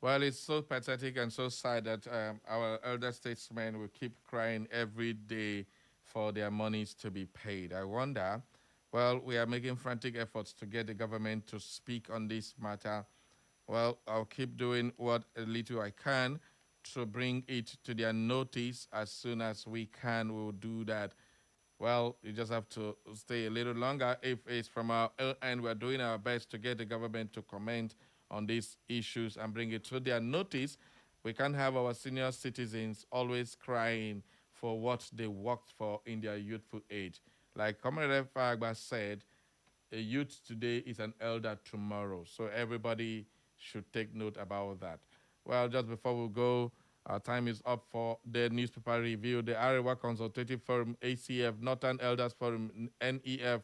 Speaker 1: Well, it's so pathetic and so sad that our elder statesmen will keep crying every day for their monies to be paid. I wonder, well, we are making frantic efforts to get the government to speak on this matter. Well, I'll keep doing what little I can to bring it to their notice as soon as we can. We'll do that. Well, you just have to stay a little longer. If it's from our end, we're doing our best to get the government to comment on these issues and bring it to their notice. We can't have our senior citizens always crying for what they worked for in their youthful age. Like Comrade Fagba said, a youth today is an elder tomorrow. So everybody should take note about that. Well, just before we go, our time is up for the newspaper review. The Arewa Consultative Forum, ACF, Northern Elders Forum, NEF,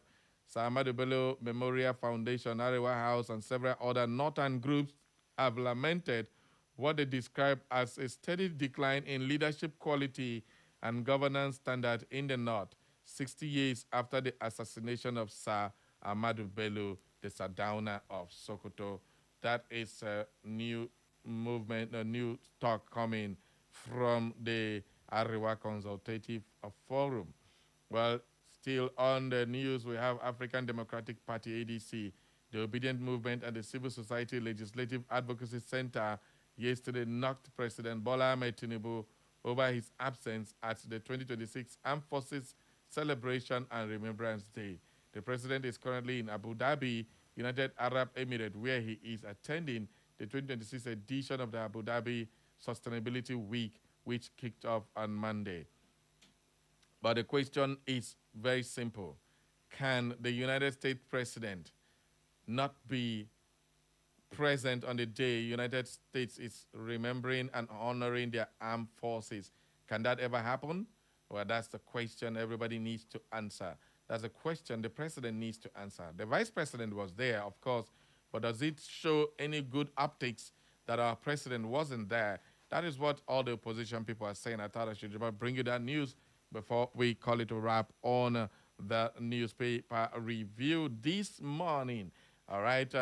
Speaker 1: Sir Bello Memorial Foundation, Arewa House, and several other Northern groups have lamented what they describe as a steady decline in leadership quality and governance standard in the North, 60 years after the assassination of Sir Ahmadu Bello, the Sardauna of Sokoto. That is a new movement, a new talk coming from the Arewa Consultative Forum. Well, still on the news, we have African Democratic Party, ADC, the Obedient Movement, and the Civil Society Legislative Advocacy Center yesterday knocked President Bola Ahmed Tinubu over his absence at the 2026 Armed Forces Celebration and Remembrance Day. The president is currently in Abu Dhabi, United Arab Emirates, where he is attending the 2026 edition of the Abu Dhabi Sustainability Week, which kicked off on Monday. But the question is very simple. Can the United States president not be present on the day United States is remembering and honoring their armed forces? Can that ever happen? Well, that's the question everybody needs to answer. That's a question the president needs to answer. The vice president was there, of course, but does it show any good optics that our president wasn't there? That is what all the opposition people are saying. I thought I should bring you that news before we call it a wrap on the newspaper review this morning. All right.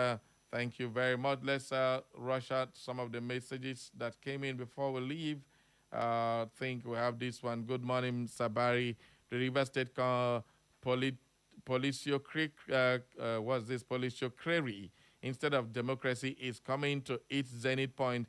Speaker 1: Thank you very much. Let's rush out some of the messages that came in before we leave. I think we have this one. Good morning, Sabari. The River State what's this? Policiocracy instead of democracy is coming to its zenith point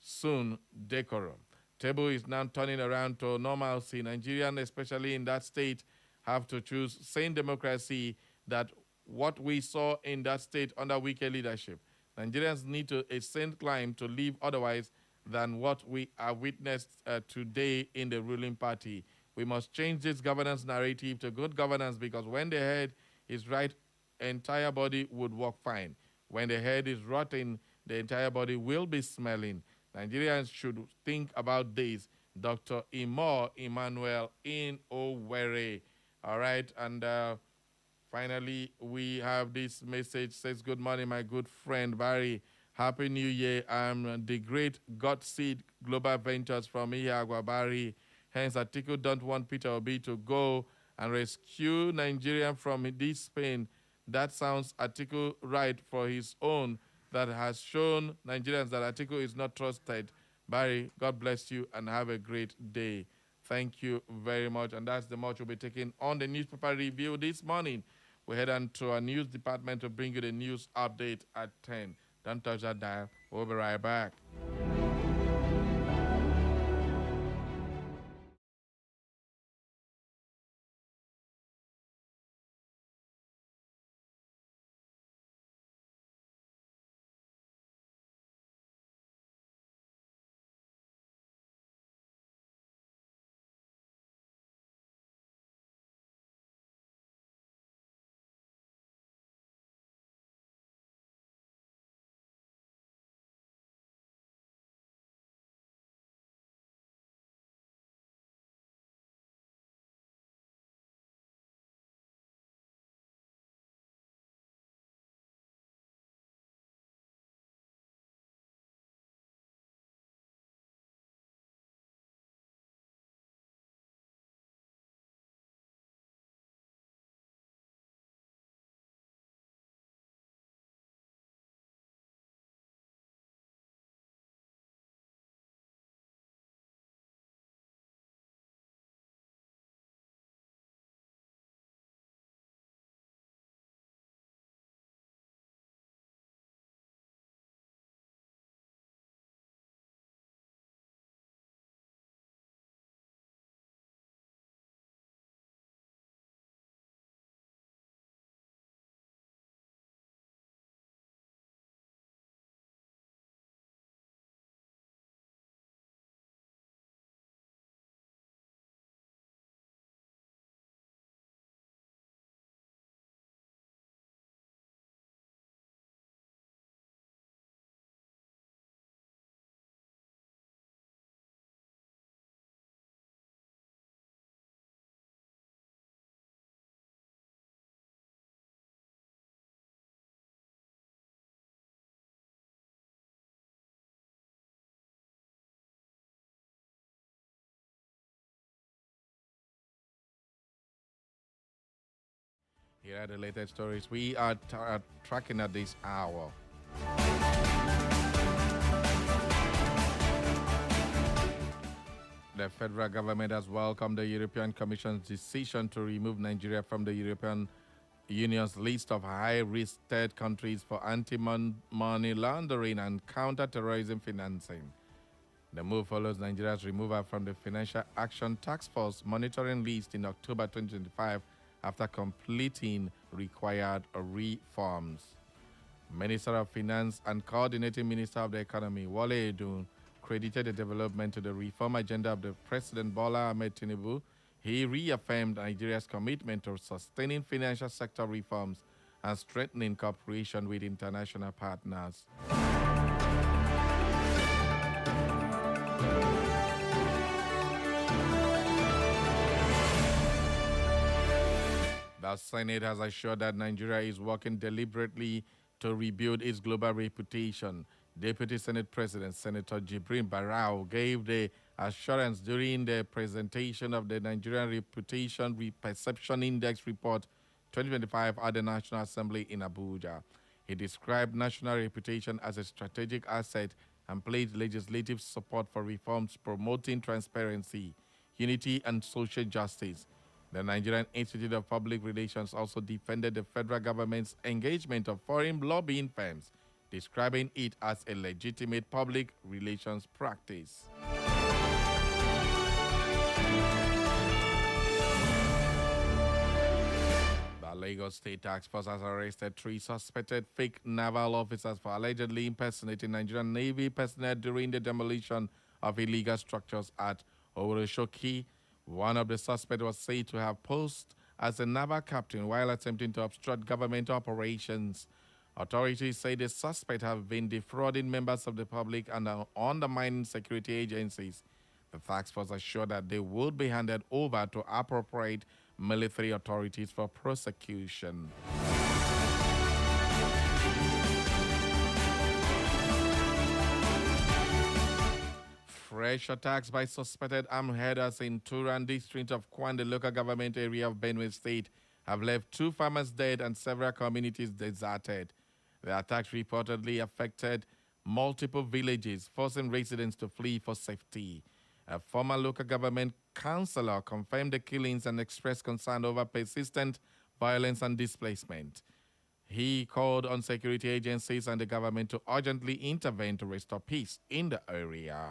Speaker 1: soon decorum. Table is now turning around to normalcy. Nigerians, especially in that state, have to choose sane democracy that what we saw in that state under wicked leadership. Nigerians need to a sane climb to live otherwise than what we have witnessed today in the ruling party. We must change this governance narrative to good governance because when the head is right, entire body would work fine. When the head is rotten, the entire body will be smelling. Nigerians should think about this. Dr. Imo Emmanuel in Owerri. All right, and finally, we have this message says, "Good morning, my good friend Barry. Happy New Year. I'm the great Godseed Global Ventures from Ihiagwa, Barry. Hence, Atiku don't want Peter Obi to go and rescue Nigeria from this pain. That sounds Atiku right for his own that has shown Nigerians that Atiku is not trusted. Barry, God bless you and have a great day." Thank you very much. And that's the much we'll be taking on the newspaper review this morning. We head on to our news department to bring you the news update at 10. Don't touch that dial. We'll be right back. Here are the latest stories we are tracking at this hour. The federal government has welcomed the European Commission's decision to remove Nigeria from the European Union's list of high-risk third countries for anti-money laundering and counter-terrorism financing. The move follows Nigeria's removal from the Financial Action Task Force monitoring list in October 2025 after completing required reforms. Minister of Finance and Coordinating Minister of the Economy, Wale Edun, credited the development to the reform agenda of the President Bola Ahmed Tinubu. He reaffirmed Nigeria's commitment to sustaining financial sector reforms and strengthening cooperation with international partners. The Senate has assured that Nigeria is working deliberately to rebuild its global reputation. Deputy Senate President Senator Jibrin Barau gave the assurance during the presentation of the Nigerian Reputation Perception Index Report 2025 at the National Assembly in Abuja. He described national reputation as a strategic asset and pledged legislative support for reforms promoting transparency, unity, and social justice. The Nigerian Institute of Public Relations also defended the federal government's engagement of foreign lobbying firms describing it as a legitimate public relations practice. The Lagos State Task Force has arrested 3 suspected fake naval officers for allegedly impersonating Nigerian Navy personnel during the demolition of illegal structures at Oworoshoki. One of the suspects was said to have posed as a naval captain while attempting to obstruct government operations. Authorities say the suspect have been defrauding members of the public and undermining security agencies. The task force assured that they would be handed over to appropriate military authorities for prosecution. Fresh attacks by suspected armed headers in Turan district of Kwande local government area of Benue State have left 2 farmers dead and several communities deserted. The attacks reportedly affected multiple villages, forcing residents to flee for safety. A former local government councillor confirmed the killings and expressed concern over persistent violence and displacement. He called on security agencies and the government to urgently intervene to restore peace in the area.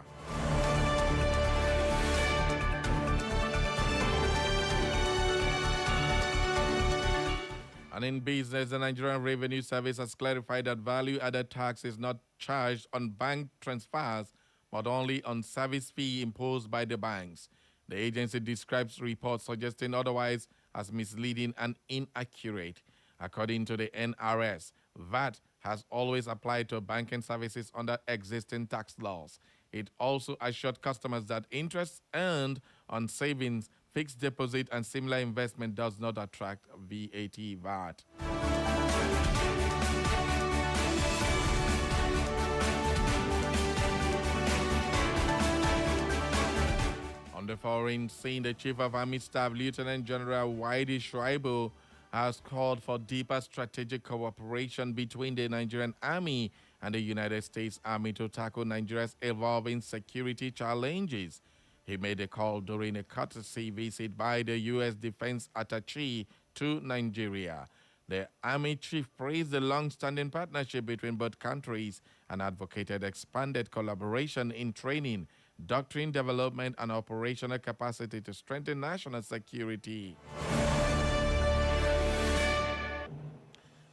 Speaker 1: And in business, the Nigerian Revenue Service has clarified that value-added tax is not charged on bank transfers, but only on service fee imposed by the banks. The agency describes reports suggesting otherwise as misleading and inaccurate. According to the NRS, VAT has always applied to banking services under existing tax laws. It also assured customers that interest earned on savings, fixed deposit, and similar investment does not attract VAT. On the foreign scene, the Chief of Army Staff, Lieutenant General Waidi Shuaibu, has called for deeper strategic cooperation between the Nigerian Army and the United States Army to tackle Nigeria's evolving security challenges. He made a call during a courtesy visit by the U.S. Defense Attaché to Nigeria. The Army chief praised the long-standing partnership between both countries and advocated expanded collaboration in training, doctrine development, and operational capacity to strengthen national security.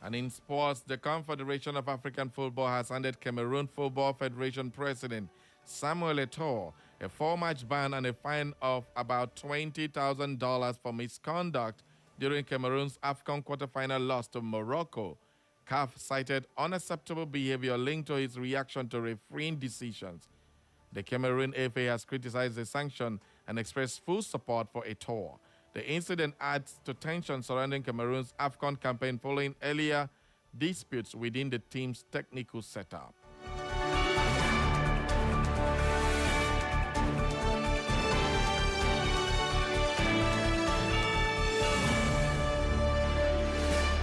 Speaker 1: And in sports, the Confederation of African Football has handed Cameroon Football Federation President Samuel Eto'o a 4-match ban and a fine of about $20,000 for misconduct during Cameroon's AFCON quarterfinal loss to Morocco. CAF cited unacceptable behavior linked to his reaction to refereeing decisions. The Cameroon FA has criticized the sanction and expressed full support for Eto'o. The incident adds to tension surrounding Cameroon's AFCON campaign following earlier disputes within the team's technical setup.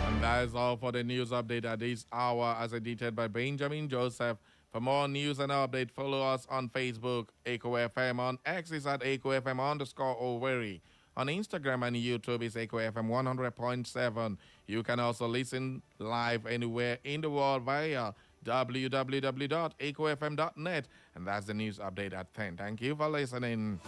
Speaker 1: And that is all for the news update at this hour, as edited by Benjamin Joseph. For more news and update, follow us on Facebook, Echo FM, on X is at Echo FM_Owerri. On Instagram and YouTube is Echo FM 100.7. You can also listen live anywhere in the world via www.echofm.net. And that's the news update at 10. Thank you for listening.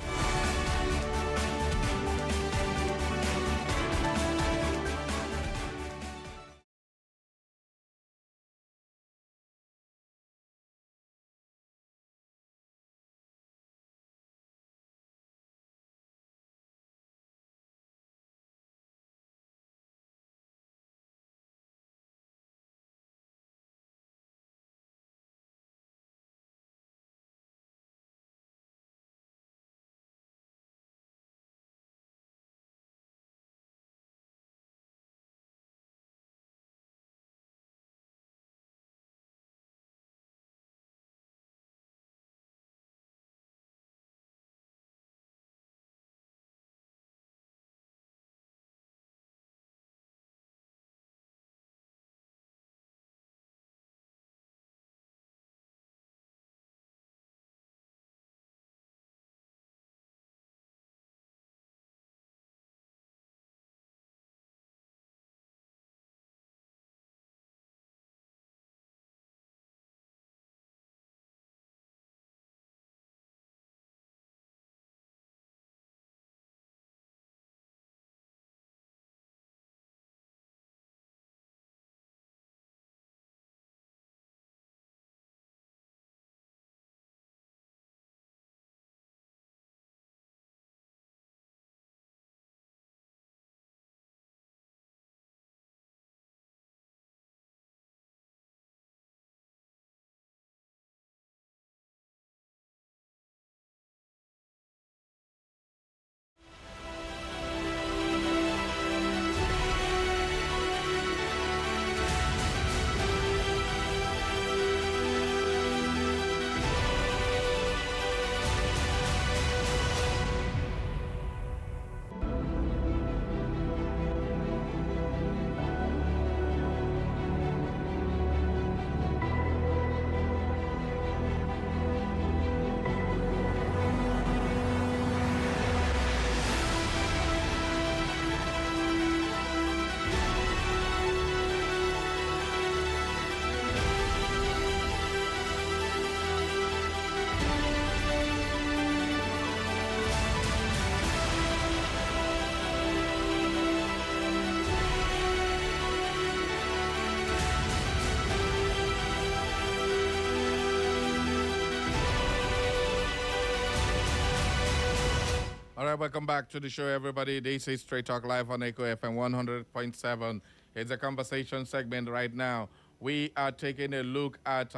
Speaker 1: right, welcome back to the show, everybody. This is Straight Talk Live on Echo FM 100.7. It's a conversation segment right now. We are taking a look at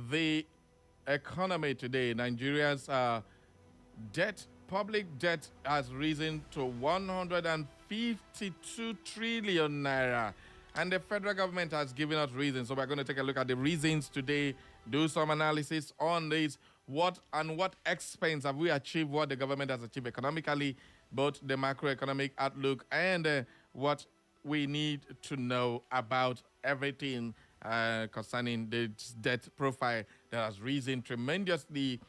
Speaker 1: the economy today. Nigeria's public debt has risen to 152 trillion naira. And the federal government has given us reasons. So we're going to take a look at the reasons today, do some analysis on this. What expense have we achieved, what the government has achieved economically, both the macroeconomic outlook and what we need to know about everything concerning the debt profile that has risen tremendously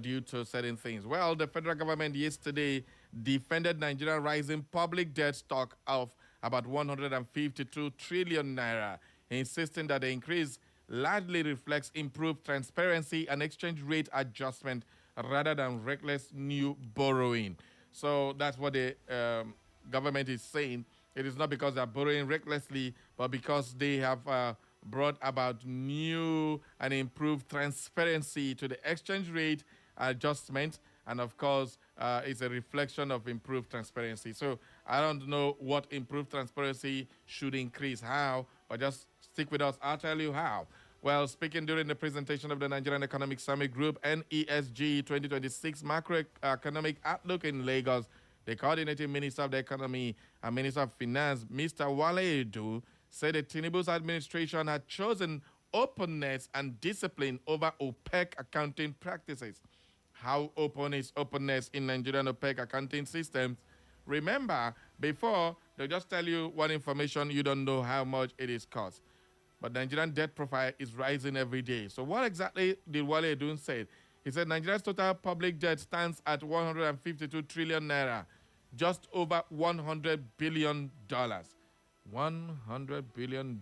Speaker 1: due to certain things. Well, the federal government yesterday defended Nigeria's rising public debt stock of about 152 trillion naira, insisting that the increase largely reflects improved transparency and exchange rate adjustment rather than reckless new borrowing. So that's what the government is saying. It is not because they're borrowing recklessly, but because they have brought about new and improved transparency to the exchange rate adjustment. And of course, it's a reflection of improved transparency. So I don't know what improved transparency should increase, how, but just stick with us. I'll tell you how. Well, speaking during the presentation of the Nigerian Economic Summit Group NESG 2026 Macroeconomic Outlook in Lagos, the coordinating Minister of the Economy and Minister of Finance, Mr. Wale Edu, said that Tinubu's administration had chosen openness and discipline over opaque accounting practices. How open is openness in Nigerian opaque accounting systems? Remember, before, they just tell you one information, you don't know how much it is cost. But Nigerian debt profile is rising every day. So what exactly did Wale Edun say? He said Nigeria's total public debt stands at 152 trillion naira, just over $100 billion. $100 billion.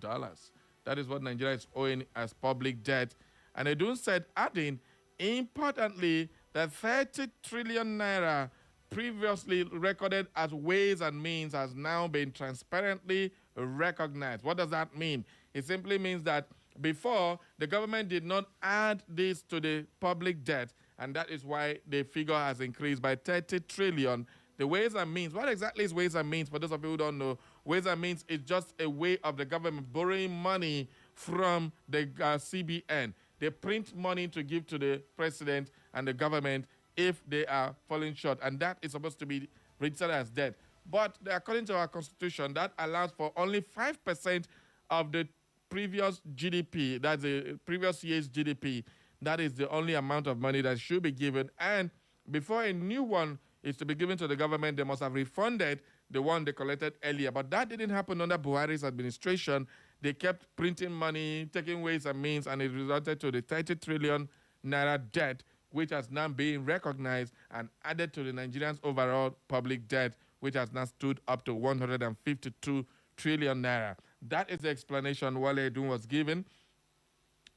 Speaker 1: That is what Nigeria is owing as public debt. And Edun said, adding, importantly, that 30 trillion naira previously recorded as Ways and Means has now been transparently recognized. What does that mean? It simply means that before, the government did not add this to the public debt, and that is why the figure has increased by 30 trillion. The Ways and Means, what exactly is Ways and Means? For those of you who don't know, Ways and Means is just a way of the government borrowing money from the CBN. They print money to give to the president and the government if they are falling short, and that is supposed to be registered as debt. But according to our constitution, that allows for only 5% of the previous GDP, that's the previous year's GDP. That is the only amount of money that should be given. And before a new one is to be given to the government, they must have refunded the one they collected earlier. But that didn't happen under Buhari's administration. They kept printing money, taking Ways and Means, and it resulted to the 30 trillion naira debt, which has now been recognized and added to the Nigerians' overall public debt, which has now stood up to 152 trillion naira. That is the explanation Wale Edun was given.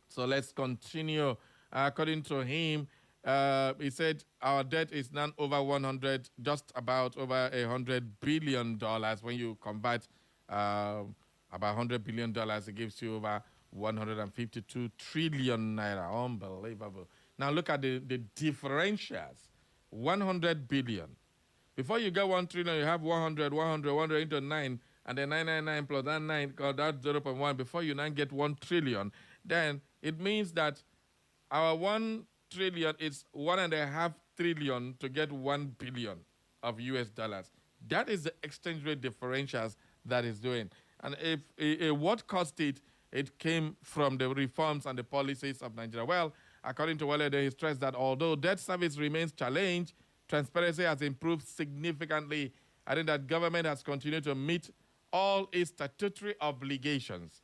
Speaker 1: So let's continue. According to him, he said our debt is now over 100, just about over $100 billion. When you convert about $100 billion, it gives you over 152 trillion naira. Unbelievable. Now look at the differentials. 100 billion. Before you get 1 trillion, you have 100 into 9, and then 999 plus that 9, that 0.1. Before you now get 1 trillion, then it means that our 1 trillion is 1.5 trillion to get 1 billion of US dollars. That is the exchange rate differentials that is doing. And if what caused it, it came from the reforms and the policies of Nigeria. Well, according to Wale, he stressed that although debt service remains challenged, transparency has improved significantly. I think that government has continued to meet all its statutory obligations.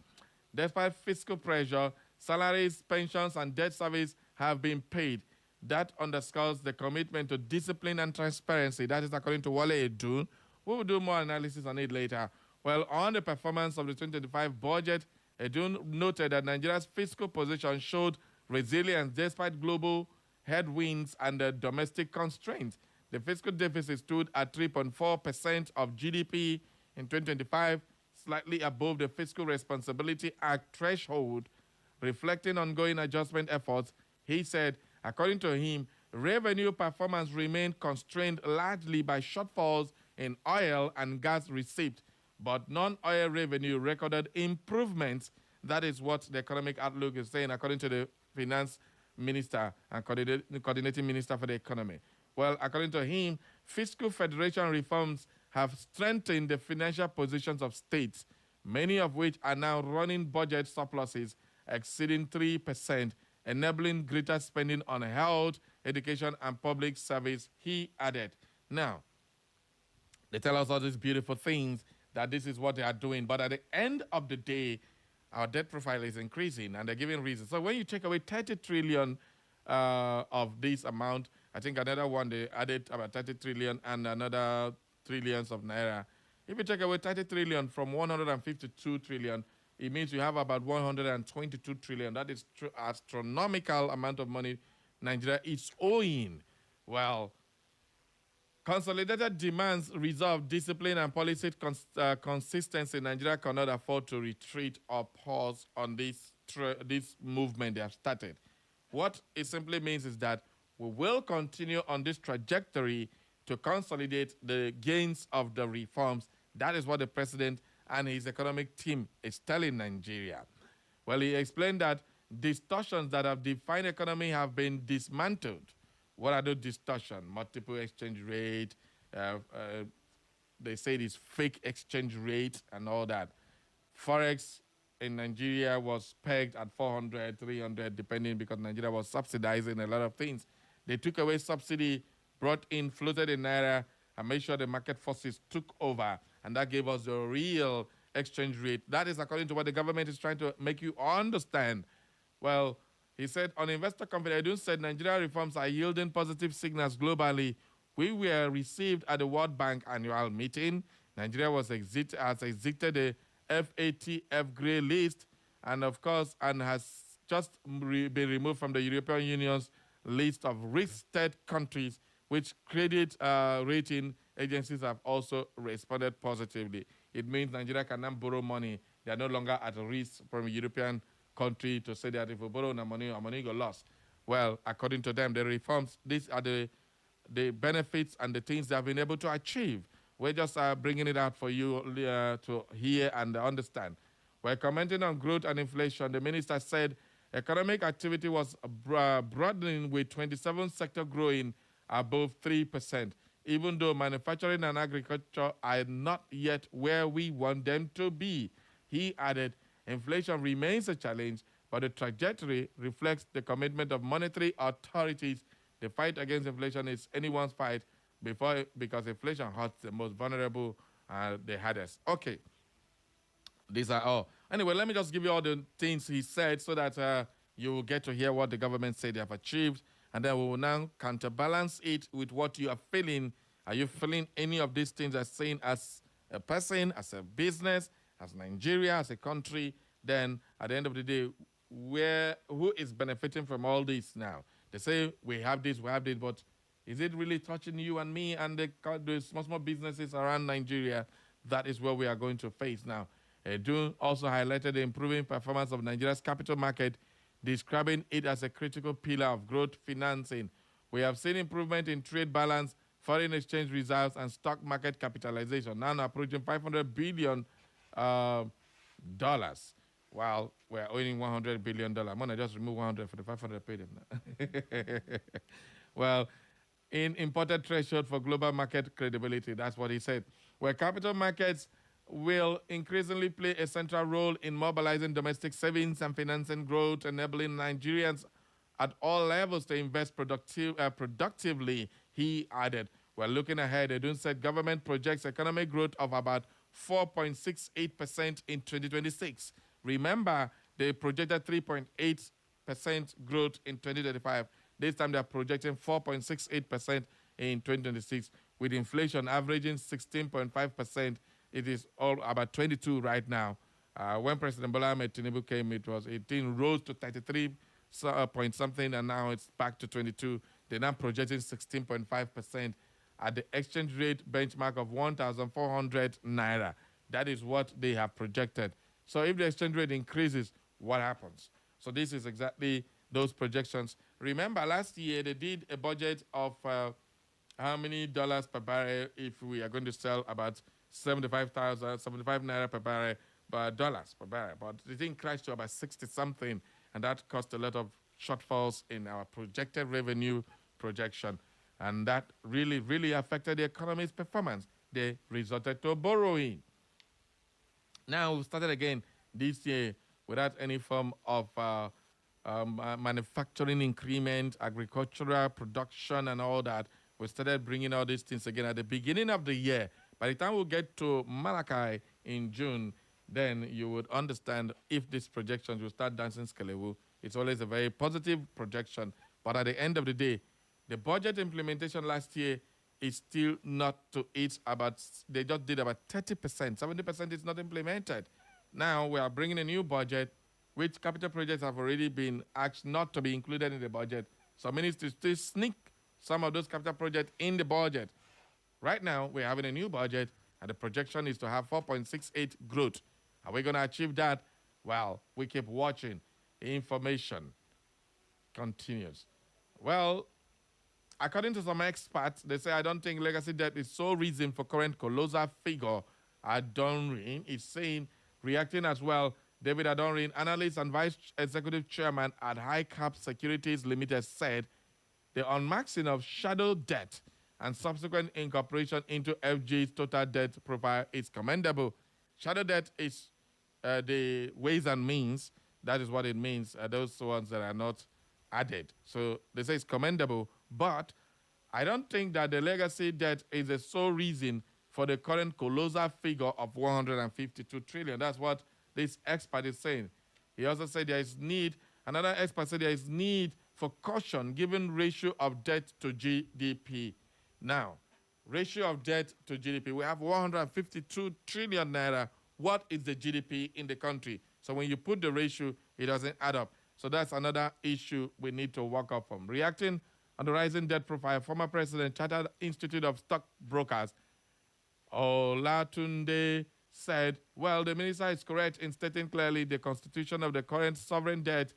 Speaker 1: Despite fiscal pressure, salaries, pensions, and debt service have been paid. That underscores the commitment to discipline and transparency. That is according to Wale Edun. We will do more analysis on it later. Well, on the performance of the 2025 budget, Edun noted that Nigeria's fiscal position showed resilience despite global headwinds and domestic constraints. The fiscal deficit stood at 3.4% of GDP in 2025, slightly above the Fiscal Responsibility Act threshold, reflecting ongoing adjustment efforts. He said, according to him, revenue performance remained constrained largely by shortfalls in oil and gas receipts, but non-oil revenue recorded improvements. That is what the economic outlook is saying, according to the finance minister and coordinating minister for the economy. Well, according to him, fiscal federation reforms have strengthened the financial positions of states, many of which are now running budget surpluses exceeding 3%, enabling greater spending on health, education, and public service, he added. Now, they tell us all these beautiful things, that this is what they are doing. But at the end of the day, our debt profile is increasing, and they're giving reasons. So when you take away 30 trillion of this amount, I think another one, they added about 30 trillion and another trillions of naira. If you take away 30 trillion from 152 trillion, it means you have about 122 trillion. That is astronomical amount of money Nigeria is owing. Well, consolidated demands resolve discipline and policy consistency. Nigeria cannot afford to retreat or pause on this movement they have started. What it simply means is that we will continue on this trajectory to consolidate the gains of the reforms. That is what the president and his economic team is telling Nigeria. Well, he explained that distortions that have defined economy have been dismantled. What are those distortions? Multiple exchange rate. They say it's fake exchange rate and all that. Forex in Nigeria was pegged at 400, 300, depending, because Nigeria was subsidizing a lot of things. They took away subsidy, brought in, floated in naira, and made sure the market forces took over. And that gave us the real exchange rate. That is according to what the government is trying to make you understand. Well, he said, on investor confidence, Edun said Nigeria reforms are yielding positive signals globally. We were received at the World Bank annual meeting. Nigeria has exited the FATF grey list, and of course, and has just been removed from the European Union's list of risky countries, which credit rating agencies have also responded positively. It means Nigeria can now borrow money. They are no longer at risk from a European country to say that if we borrow our money go lost. Well, according to them, the reforms, these are the benefits and the things they have been able to achieve. We're just bringing it out for you to hear and understand. We're commenting on growth and inflation. The minister said economic activity was broadening, with 27 sectors growing above 3%, even though manufacturing and agriculture are not yet where we want them to be. He added, inflation remains a challenge, but the trajectory reflects the commitment of monetary authorities. The fight against inflation is anyone's fight, because inflation hurts the most vulnerable, the hardest. Okay. These are all. Anyway, let me just give you all the things he said so that you will get to hear what the government said they have achieved. And then we will now counterbalance it with what you are feeling. Are you feeling any of these things as saying as a person, as a business, as Nigeria, as a country? Then at the end of the day, who is benefiting from all this now? They say we have this, but is it really touching you and me and the small businesses around Nigeria? That is what we are going to face now. Edun also highlighted the improving performance of Nigeria's capital market, describing it as a critical pillar of growth financing. We have seen improvement in trade balance, foreign exchange reserves, and stock market capitalization, now approaching $500 billion, while we're owing $100 billion. I'm going to just remove 100 for the 500 paid now. Well, in imported threshold for global market credibility, that's what he said. Where capital markets will increasingly play a central role in mobilizing domestic savings and financing growth, enabling Nigerians at all levels to invest productively, he added. We're looking ahead. Edun said government projects economic growth of about 4.68% in 2026. Remember, they projected 3.8% growth in 2025. This time they're projecting 4.68% in 2026, with inflation averaging 16.5%. It is all about 22 right now. When President Bola Ahmed Tinubu came, it was 18, rose to 33 point something, and now it's back to 22. They're now projecting 16.5% at the exchange rate benchmark of 1,400 naira. That is what they have projected. So if the exchange rate increases, what happens? So this is exactly those projections. Remember, last year they did a budget of how many dollars per barrel if we are going to sell about 75 naira per barrel, but dollars per barrel. But the thing crashed to about 60 something, and that caused a lot of shortfalls in our projected revenue projection. And that really, really affected the economy's performance. They resorted to borrowing. Now we started again this year without any form of manufacturing increment, agricultural production, and all that. We started bringing all these things again at the beginning of the year. By the time we get to Malachi in June, then you would understand if these projections will start dancing skelewu. It's always a very positive projection. But at the end of the day, the budget implementation last year is still not to its about, they just did about 30%. 70% is not implemented. Now we are bringing a new budget, which capital projects have already been asked not to be included in the budget. So ministries still sneak some of those capital projects in the budget. Right now, we're having a new budget, and the projection is to have 4.68 growth. Are we going to achieve that? Well, we keep watching. The information continues. Well, according to some experts, they say, I don't think legacy debt is sole reason for current colossal figure. Adonrin is saying, reacting as well, David Adonrin, analyst and vice executive chairman at High Cap Securities Limited, said the unmaxing of shadow debt and subsequent incorporation into FG's total debt profile is commendable. Shadow debt is the ways and means. That is what it means, those ones that are not added. So they say it's commendable, but I don't think that the legacy debt is the sole reason for the current colossal figure of 152 trillion. That's what this expert is saying. He also said there is need, another expert said there is need for caution given ratio of debt to GDP. Now, ratio of debt to GDP, we have 152 trillion naira. What is the GDP in the country? So when you put the ratio, it doesn't add up. So that's another issue we need to work up from. Reacting on the rising debt profile, former President, Chartered Institute of Stockbrokers, Olatunde, said, well, the minister is correct in stating clearly the constitution of the current sovereign debt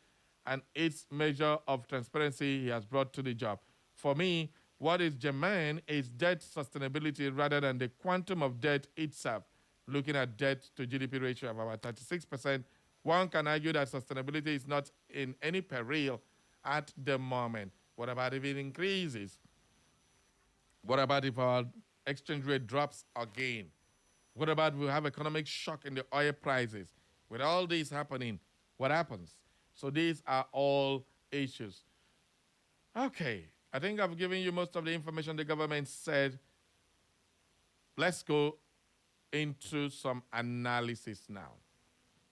Speaker 1: and its measure of transparency he has brought to the job. For me, what is germane is debt sustainability rather than the quantum of debt itself. Looking at debt to GDP ratio of about 36%, one can argue that sustainability is not in any peril at the moment. What about if it increases? What about if our exchange rate drops again? What about if we have economic shock in the oil prices? With all this happening, what happens? So these are all issues. Okay, I think I've given you most of the information the government said. Let's go into some analysis now.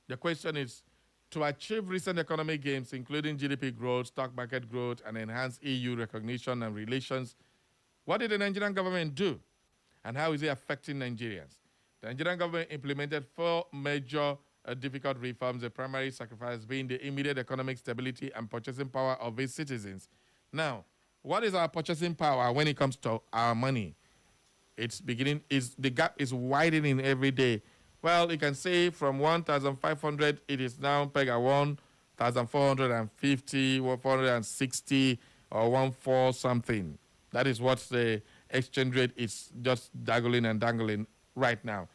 Speaker 1: The question is, to achieve recent economic gains, including GDP growth, stock market growth, and enhanced EU recognition and relations, what did the Nigerian government do? And how is it affecting Nigerians? The Nigerian government implemented 4 major difficult reforms, the primary sacrifice being the immediate economic stability and purchasing power of its citizens. Now, what is our purchasing power when it comes to our money? The gap is widening every day. Well, you can say from 1,500, it is now pegged at 1,450, 460, or 14 something. That is what the exchange rate is just dangling and dangling right now.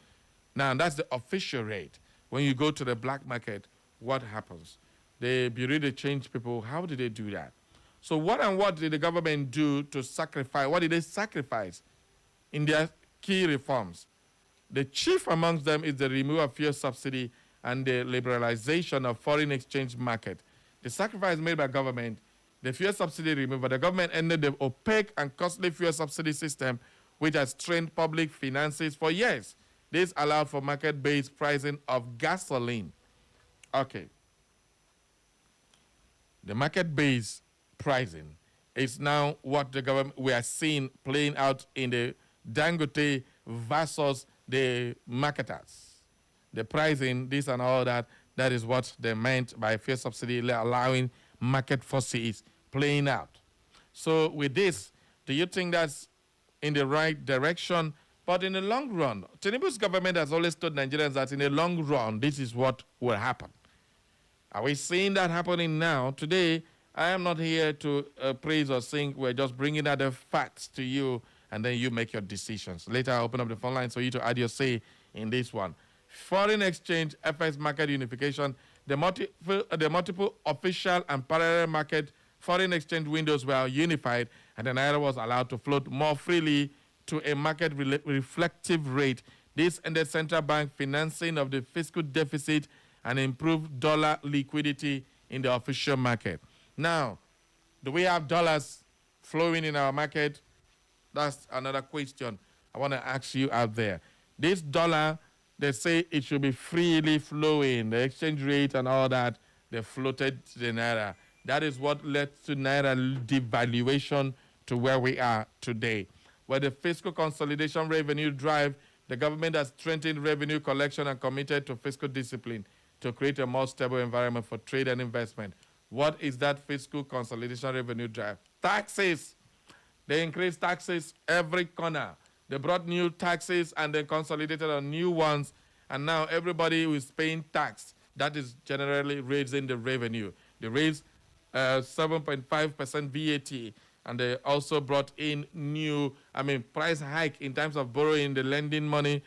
Speaker 1: Now, that's the official rate. When you go to the black market, what happens? The Bureau de Change people, how did they do that? So what did the government do to sacrifice? What did they sacrifice in their key reforms? The chief amongst them is the removal of fuel subsidy and the liberalization of foreign exchange market. The sacrifice made by government, the fuel subsidy removal, the government ended the opaque and costly fuel subsidy system, which has strained public finances for years. This allowed for market-based pricing of gasoline. Okay. The market-based pricing is now what the government, we are seeing playing out in the Dangote versus the marketers. The pricing, this and all that, that is what they meant by fuel subsidy, allowing market forces playing out. So with this, do you think that's in the right direction? But in the long run, Tinubu's government has always told Nigerians that in the long run, this is what will happen. Are we seeing that happening now? Today, I am not here to praise or sing. We're just bringing out the facts to you, and then you make your decisions. Later, I'll open up the phone lines for you to add your say in this one. Foreign exchange, FX market unification, the multiple official and parallel market foreign exchange windows were unified, and the Naira was allowed to float more freely to a market reflective rate. This ended central bank financing of the fiscal deficit and improved dollar liquidity in the official market. Now, do we have dollars flowing in our market? That's another question I want to ask you out there. This dollar, they say it should be freely flowing, the exchange rate and all that, they floated the Naira. That is what led to Naira devaluation to where we are today. Where the fiscal consolidation revenue drive, the government has strengthened revenue collection and committed to fiscal discipline to create a more stable environment for trade and investment. What is that fiscal consolidation revenue drive? Taxes. They increased taxes every corner. They brought new taxes and they consolidated on new ones. And now everybody who is paying tax, that is generally raising the revenue. They raised 7.5% VAT. And they also brought in new, price hike in terms of borrowing, the lending money,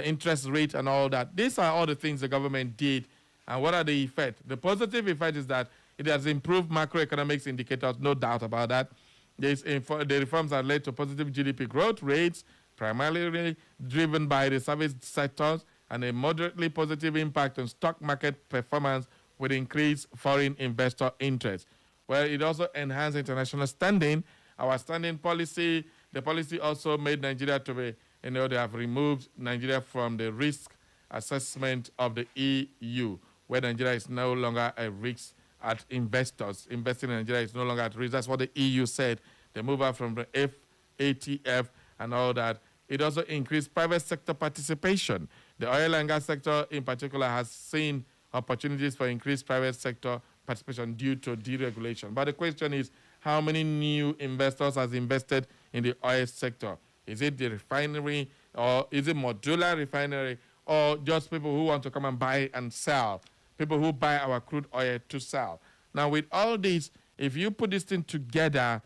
Speaker 1: interest rate and all that. These are all the things the government did. And what are the effects? The positive effect is that it has improved macroeconomics indicators, no doubt about that. The reforms have led to positive GDP growth rates, primarily driven by the service sectors, and a moderately positive impact on stock market performance with increased foreign investor interest. Well, it also enhanced international standing. Our standing policy, the policy also made Nigeria to be, they have removed Nigeria from the risk assessment of the EU, where Nigeria is no longer a risk at investors. Investing in Nigeria is no longer at risk. That's what the EU said. They move out from the FATF and all that. It also increased private sector participation. The oil and gas sector in particular has seen opportunities for increased private sector participation due to deregulation. But the question is, how many new investors has invested in the oil sector? Is it the refinery, or is it modular refinery, or just people who want to come and buy and sell? People who buy our crude oil to sell. Now, with all this, if you put this thing together,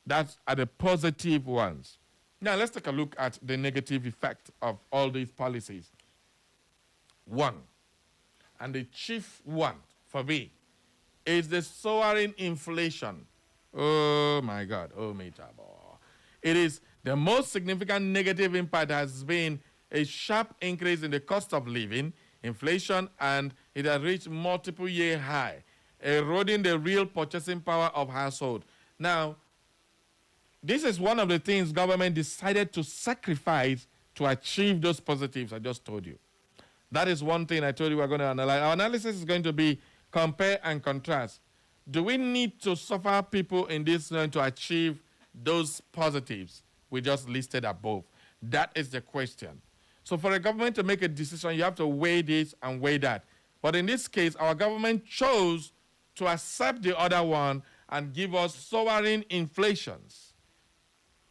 Speaker 1: that's are the positive ones. Now, let's take a look at the negative effect of all these policies. One, and the chief one for me, is the soaring inflation. Oh, my God. Oh, Metabo. It is the most significant negative impact has been a sharp increase in the cost of living, inflation, and it has reached multiple-year high, eroding the real purchasing power of household. Now, this is one of the things government decided to sacrifice to achieve those positives I just told you. That is one thing I told you we're going to analyze. Our analysis is going to be compare and contrast. Do we need to suffer people in this zone to achieve those positives we just listed above? That is the question. So for a government to make a decision, you have to weigh this and weigh that. But in this case, our government chose to accept the other one and give us soaring inflations,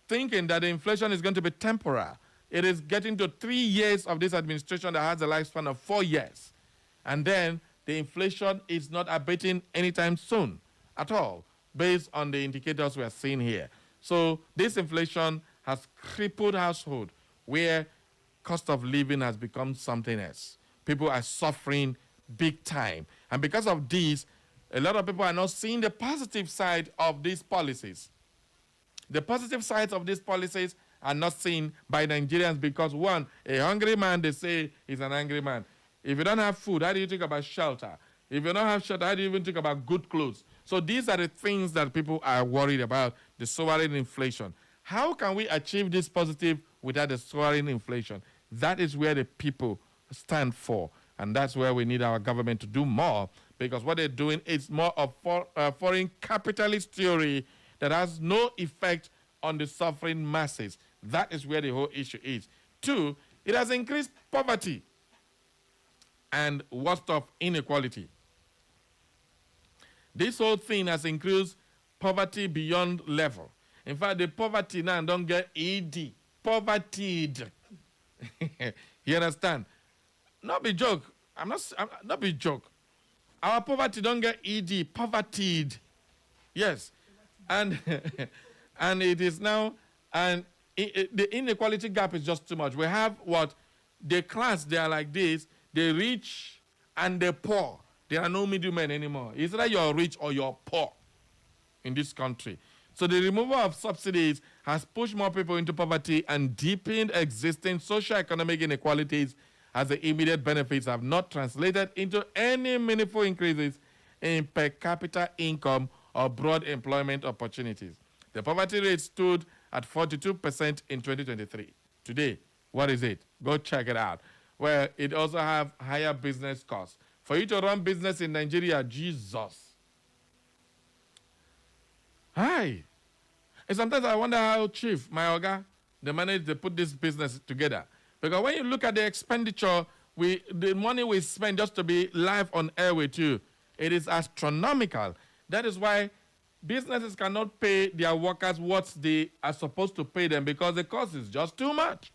Speaker 1: thinking that the inflation is going to be temporal. It is getting to 3 years of this administration that has a lifespan of 4 years. And then the inflation is not abating anytime soon at all, based on the indicators we are seeing here. So this inflation has crippled household, where cost of living has become something else. People are suffering big time. And because of this, a lot of people are not seeing the positive side of these policies. The positive sides of these policies are not seen by Nigerians because, one, a hungry man, they say, is an angry man. If you don't have food, how do you think about shelter? If you don't have shelter, how do you even think about good clothes? So these are the things that people are worried about, the soaring inflation. How can we achieve this positive without the soaring inflation? That is where the people stand for, and that's where we need our government to do more, because what they're doing is more of foreign capitalist theory that has no effect on the suffering masses. That is where the whole issue is. Two, it has increased poverty and worst of inequality. This whole thing has increased poverty beyond level. In fact, the poverty now don't get ED. Povertied. You understand? Not be joke. I'm not be joke. Our poverty don't get ED. Povertied. Yes. And and it is now, and the inequality gap is just too much. We have what? The class, they are like this, the rich and the poor. There are no middlemen anymore. It's either you're rich or you're poor in this country. So the removal of subsidies has pushed more people into poverty and deepened existing socio-economic inequalities, as the immediate benefits have not translated into any meaningful increases in per capita income or broad employment opportunities. The poverty rate stood at 42% in 2023. Today, what is it? Go check it out. Well, it also have higher business costs. For you to run business in Nigeria, Jesus. Hi. And sometimes I wonder how Chief, my Oga, they managed to put this business together. Because when you look at the expenditure, the money we spend just to be live on air with you, it is astronomical. That is why businesses cannot pay their workers what they are supposed to pay them, because the cost is just too much.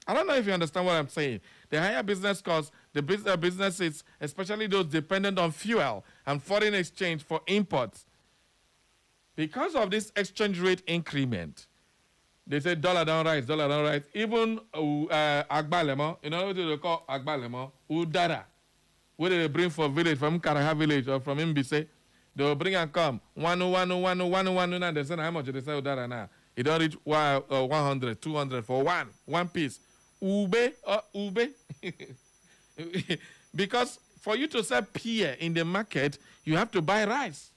Speaker 1: I don't know if you understand what I'm saying. The higher business costs, the businesses, especially those dependent on fuel and foreign exchange for imports, because of this exchange rate increment, they say dollar don't rise, dollar don't rise. Even Agbalemo, you know what they call Agbalemo? Udara. Where they bring for village, from Karaha village or from Mbise, they will bring and come. One, now they say how much they say Udara now. It don't reach 100, 200 for one piece. Ube. Because for you to sell pear in the market, you have to buy rice.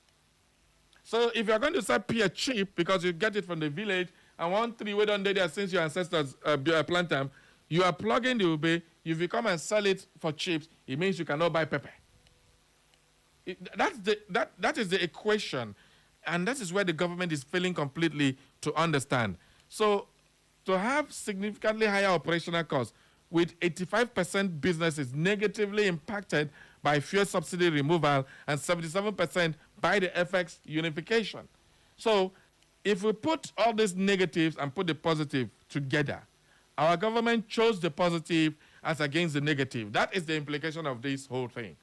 Speaker 1: So if you're going to sell pear cheap because you get it from the village, and one tree wait on there since your ancestors plant them, you are plugging the ube, if you come and sell it for cheap, it means you cannot buy pepper. That is the equation, and that is where the government is failing completely to understand. So to have significantly higher operational costs, with 85% businesses negatively impacted by fuel subsidy removal and 77% by the FX unification. So if we put all these negatives and put the positive together, our government chose the positive as against the negative. That is the implication of this whole thing.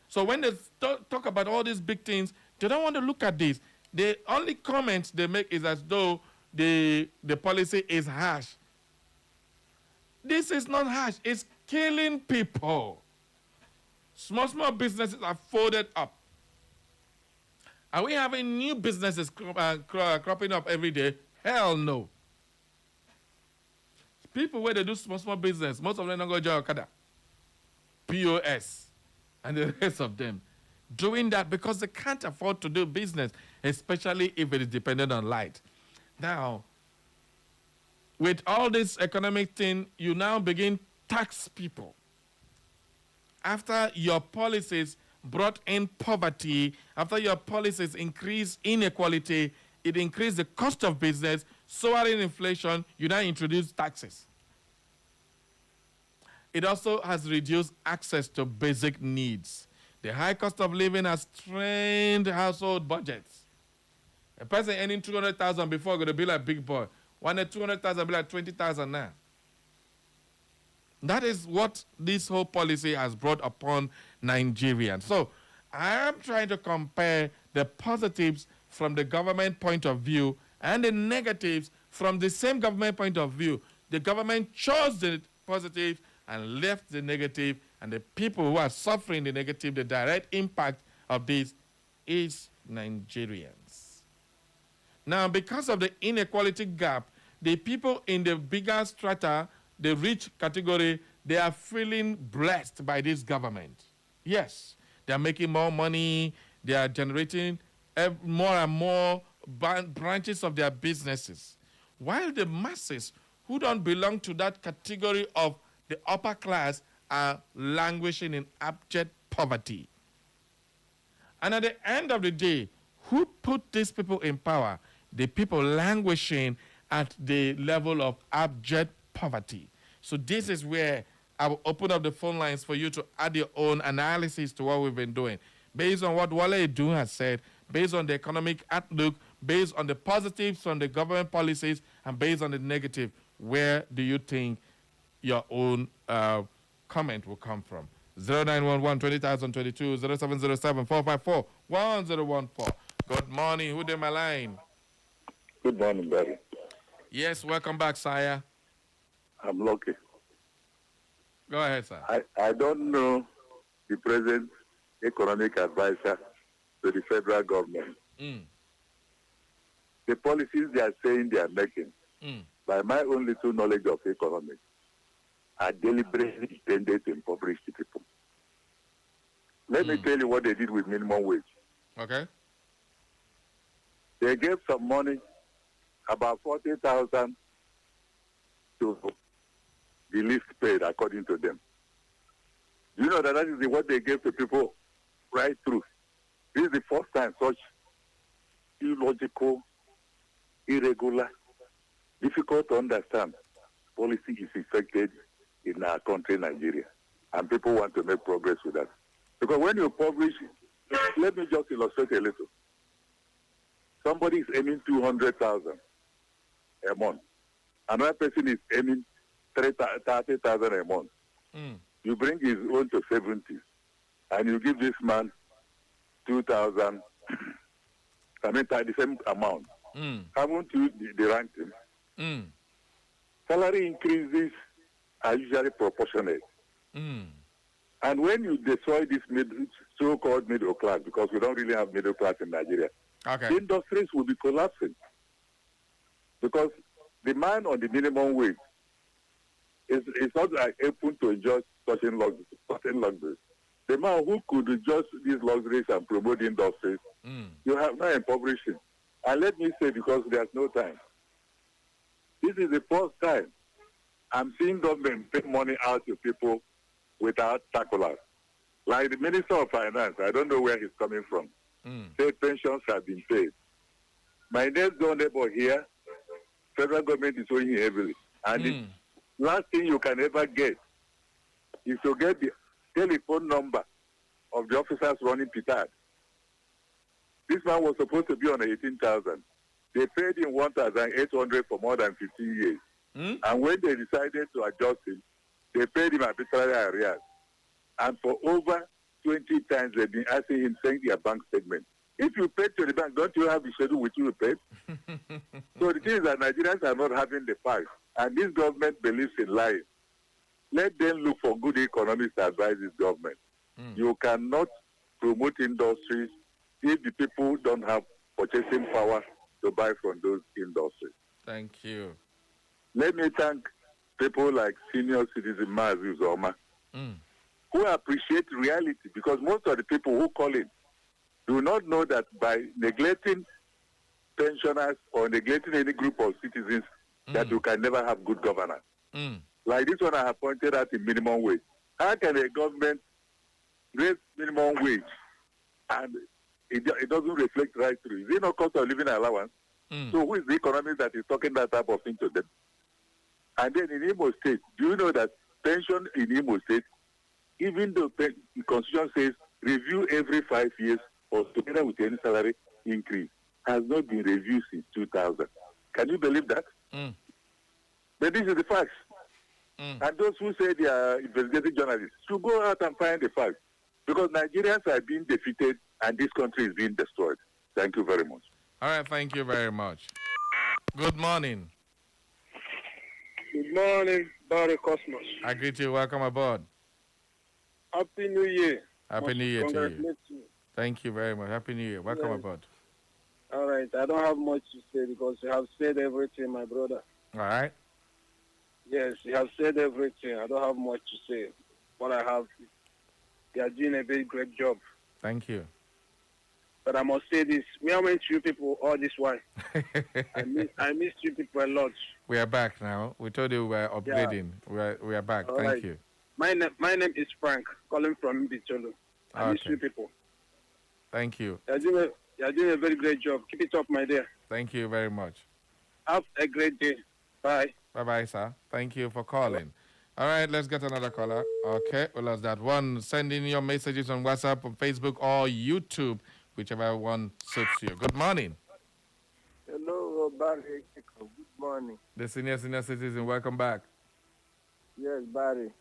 Speaker 1: So when they talk about all these big things, they don't want to look at this. The only comment they make is as though the policy is harsh. This is not harsh. It's killing people. Small businesses are folded up. Are we having new businesses cropping up every day? Hell no. People where they do small business, most of them don't go to Okada, POS, and the rest of them. Doing that because they can't afford to do business, especially if it is dependent on light. Now, with all this economic thing, you now begin tax people. After your policies brought in poverty, after your policies increased inequality, it increased the cost of business, soaring inflation, you now introduce taxes. It also has reduced access to basic needs. The high cost of living has strained household budgets. A person earning 200,000 before going to be like big boy. One at 200,000 be like 20,000 now. That is what this whole policy has brought upon Nigerians. So I am trying to compare the positives from the government point of view and the negatives from the same government point of view. The government chose the positive and left the negative, and the people who are suffering the negative, the direct impact of this is Nigerians. Now, because of the inequality gap, the people in the bigger strata, the rich category, they are feeling blessed by this government. Yes, they are making more money, they are generating more and more branches of their businesses, while the masses who don't belong to that category of the upper class are languishing in abject poverty. And at the end of the day, who put these people in power? The people languishing at the level of abject poverty. So this is where I will open up the phone lines for you to add your own analysis to what we've been doing. Based on what Wale Edu has said, based on the economic outlook, based on the positives from the government policies, and based on the negative, where do you think your own comment will come from? 0911 20,022 0707 454 1014. Good morning. Who did my line?
Speaker 7: Good morning, Barry.
Speaker 1: Yes, welcome back, sire.
Speaker 7: I'm lucky.
Speaker 1: Go ahead, sir.
Speaker 7: I don't know the present economic advisor to the federal government. The policies they are saying they are making, by my own little knowledge of economics, are deliberately intended to impoverish the people. Let me tell you what they did with minimum wage.
Speaker 1: Okay.
Speaker 7: They gave some money, about 40,000, to the least paid, according to them. You know that is what they gave to people right through. This is the first time such illogical, irregular, difficult to understand policy is effected in our country, Nigeria. And people want to make progress with that. Because when you publish, let me just illustrate a little. Somebody is earning 200,000 a month. Another person is earning 30,000 a month. You bring his own to 70, and you give this man 2,000, the same amount. Haven't you deranked him? Salary increases are usually proportionate. And when you destroy this so-called middle class, because we don't really have middle class in Nigeria, industries will be collapsing. Because the man on the minimum wage is not like able to enjoy certain luxuries. The man who could enjoy these luxuries and promote industries, you have no impoverishing. And let me say, because there's no time, this is the first time I'm seeing government pay money out to people without circulars. Like the Minister of Finance, I don't know where he's coming from. State pensions have been paid. My next door neighbor here, federal government is owing heavily. And the last thing you can ever get is to get the telephone number of the officers running Petard. This man was supposed to be on 18,000. They paid him 1,800 for more than 15 years. And when they decided to adjust him, they paid him arbitrary arrears. And for over 20 times, they've been asking him, send their bank statement. If you paid to the bank, don't you have the schedule which you paid? So the thing is that Nigerians are not having the facts. And this government believes in lying. Let them look for good economists to advise this government. You cannot promote industries if the people don't have purchasing power to buy from those industries.
Speaker 1: Thank you.
Speaker 7: Let me thank people like senior citizen Mazi Zoma, who appreciate reality, because most of the people who call in do not know that by neglecting pensioners or neglecting any group of citizens, that you can never have good governance. Like this one I have pointed out in minimum wage. How can a government raise minimum wage and it doesn't reflect right through? Is it not cost of living allowance? So who is the economist that is talking that type of thing to them? And then in Imo State, do you know that pension in Imo State, even though the Constitution says review every 5 years or together with any salary increase, has not been reviewed since 2000. Can you believe that? But this is the facts. And those who say they are investigating journalists should go out and find the facts. Because Nigerians are being defeated and this country is being destroyed. Thank you very much.
Speaker 1: All right, thank you very much. Good morning.
Speaker 6: Good morning, Barry Cosmos.
Speaker 1: I greet you. Welcome aboard.
Speaker 6: Happy New Year.
Speaker 1: Happy New Year to you.
Speaker 6: Congratulations.
Speaker 1: Thank you very much. Happy New Year. Welcome aboard.
Speaker 6: All right. I don't have much to say because you have said everything, my brother.
Speaker 1: All right.
Speaker 6: Yes, you have said everything. I don't have much to say. What I have, you are doing a very great job.
Speaker 1: Thank you.
Speaker 6: But I must say this. Me, I went to you people all this while. I miss you people a lot.
Speaker 1: We are back now. We told you we were upgrading. Yeah. We are back.
Speaker 6: All
Speaker 1: Thank
Speaker 6: right.
Speaker 1: you.
Speaker 6: My name is Frank, calling from Bicholo. I miss you people.
Speaker 1: Thank you.
Speaker 6: You're doing a very great job. Keep it up, my dear.
Speaker 1: Thank you very much.
Speaker 6: Have a great day. Bye.
Speaker 1: Bye-bye, sir. Thank you for calling. All right, let's get another caller. Okay, we lost that one. Send in your messages on WhatsApp, on Facebook, or YouTube, whichever one suits you. Good morning.
Speaker 6: Hello, Barry. Good morning.
Speaker 1: The senior citizen, welcome back.
Speaker 6: Yes, Barry.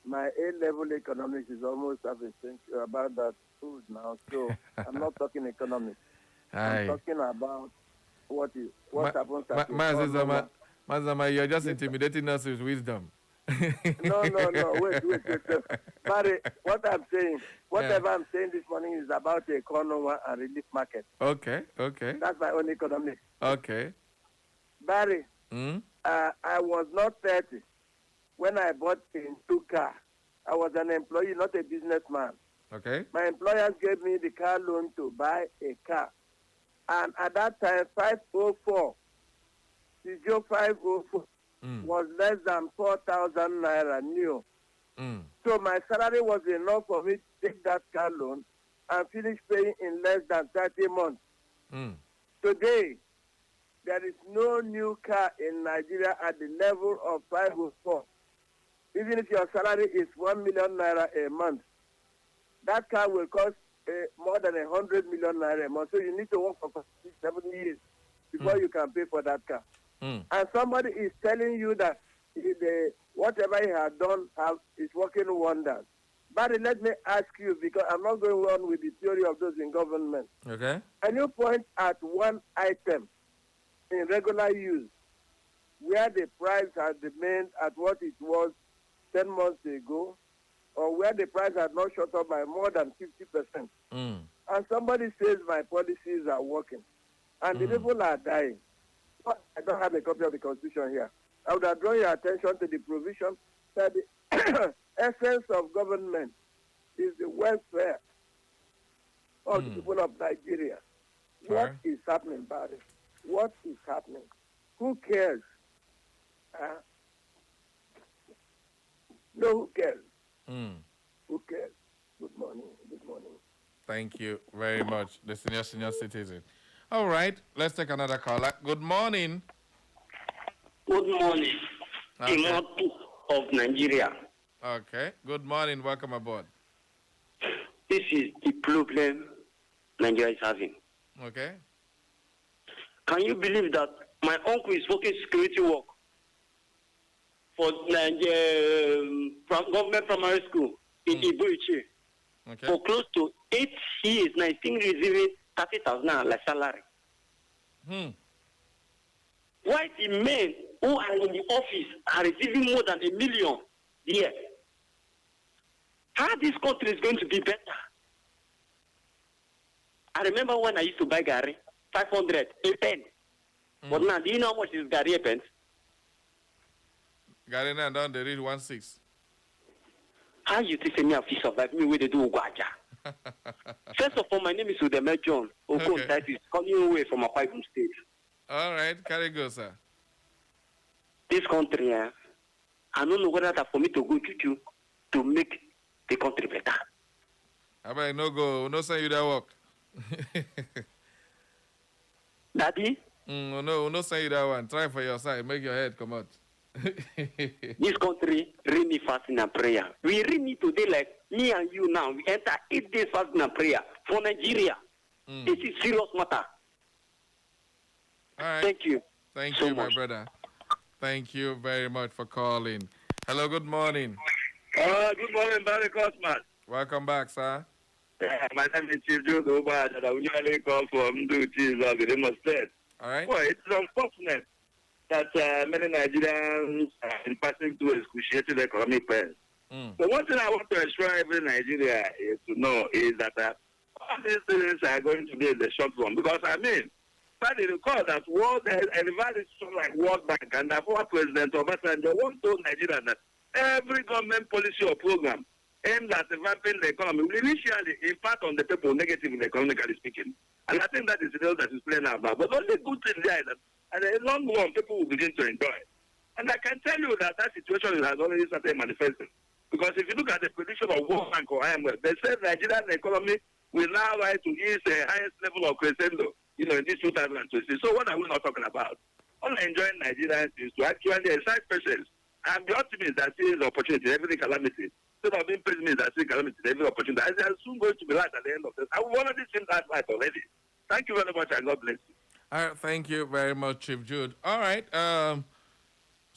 Speaker 6: my A-level economics is almost half a century about that food now. So I'm not talking economics. I'm talking about what happens at
Speaker 1: Mazama, you're just intimidating us with wisdom.
Speaker 6: No. Wait. Barry, what I'm saying, whatever I'm saying this morning is about the economy and relief market.
Speaker 1: Okay.
Speaker 6: That's my own economics.
Speaker 1: Okay.
Speaker 6: Barry, I was not 30 when I bought a new car. I was an employee, not a businessman.
Speaker 1: Okay.
Speaker 6: My employers gave me the car loan to buy a car. And at that time, 504, Peugeot 504 was less than 4,000 naira new. So my salary was enough for me to take that car loan and finish paying in less than 30 months. Today, there is no new car in Nigeria at the level of 504. Even if your salary is 1 million naira a month, that car will cost more than 100 million naira a month. So you need to work for 7 years before you can pay for that car. And somebody is telling you that whatever he has done is working wonders. But let me ask you, because I'm not going on with the theory of those in government.
Speaker 1: Okay.
Speaker 6: Can you point at one item in regular use where the price has remained at what it was 10 months ago, or where the price had not shot up by more than 50%? And somebody says my policies are working, and the people are dying. But I don't have a copy of the Constitution here. I would have drawn your attention to the provision that the essence of government is the welfare of the people of Nigeria. What is happening, Barry? What is happening? Who cares? No, who cares? Who cares? Good morning.
Speaker 1: Thank you very much, the senior citizen. All right, let's take another caller. Good morning.
Speaker 8: Good morning.
Speaker 1: Okay.
Speaker 8: Of Nigeria.
Speaker 1: Okay. Good morning. Welcome aboard.
Speaker 8: This is the problem Nigeria is having.
Speaker 1: Okay.
Speaker 8: Can you believe that my uncle is working security work for government primary school in Iboichi for close to 8 years, now he's still receiving 30,000 as salary. Why the men who are in the office are receiving more than 1 million a year? How this country is going to be better? I remember when I used to buy Gary, 500, a pen. But now, do you know how much is Gary a pen?
Speaker 1: Gary now down they read 1.6.
Speaker 8: How you think me have to survive me where they do Ugwaja? First of all, my name is Udeme John. That is coming away from a Bible state.
Speaker 1: All right, carry go, sir.
Speaker 8: This country, I don't know whether that's for me to go to make the country better.
Speaker 1: I better no say you that work.
Speaker 8: Daddy?
Speaker 1: No say you that one. Try for your side, make your head come out.
Speaker 8: This country really need fasting and prayer. We really need today, like me and you now, we enter 8 days fasting and prayer for Nigeria. This is serious matter.
Speaker 1: All right.
Speaker 8: Thank you.
Speaker 1: Thank
Speaker 8: so
Speaker 1: you,
Speaker 8: much.
Speaker 1: my brother. Thank you very much for calling. Hello, good morning.
Speaker 3: Good morning, Barry Cosman.
Speaker 1: Welcome back, sir.
Speaker 3: My name is Chief Jude Obad, and I usually call from Duties of the State.
Speaker 1: All right.
Speaker 3: Well, it's unfortunate that many Nigerians are passing through excruciating economic pain. But one thing I want to assure every Nigeria is to know is that all these things are going to be in the short run. Because, but they recall that World Institution like World Bank and the former President Obasanjo once told Nigeria that every government policy or program aimed at developing the economy will initially impact on the people negatively, economically speaking. And I think that is the role that is playing out now. But only good thing there is that and in the long run, people will begin to enjoy it. And I can tell you that situation has already started manifesting. Because if you look at the prediction of World Bank or IMF, they said Nigerian economy will now rise to its highest level of crescendo, in this 2020. So what are we not talking about? All enjoying Nigerians is to actually exercise patience and be optimists that sees opportunity, every calamity. Instead of being pessimists that see calamity, every opportunity. And there's soon going to be light at the end of this. I will already seen that light already. Thank you very much and God bless you.
Speaker 1: All right, thank you very much, Chief Jude. All right,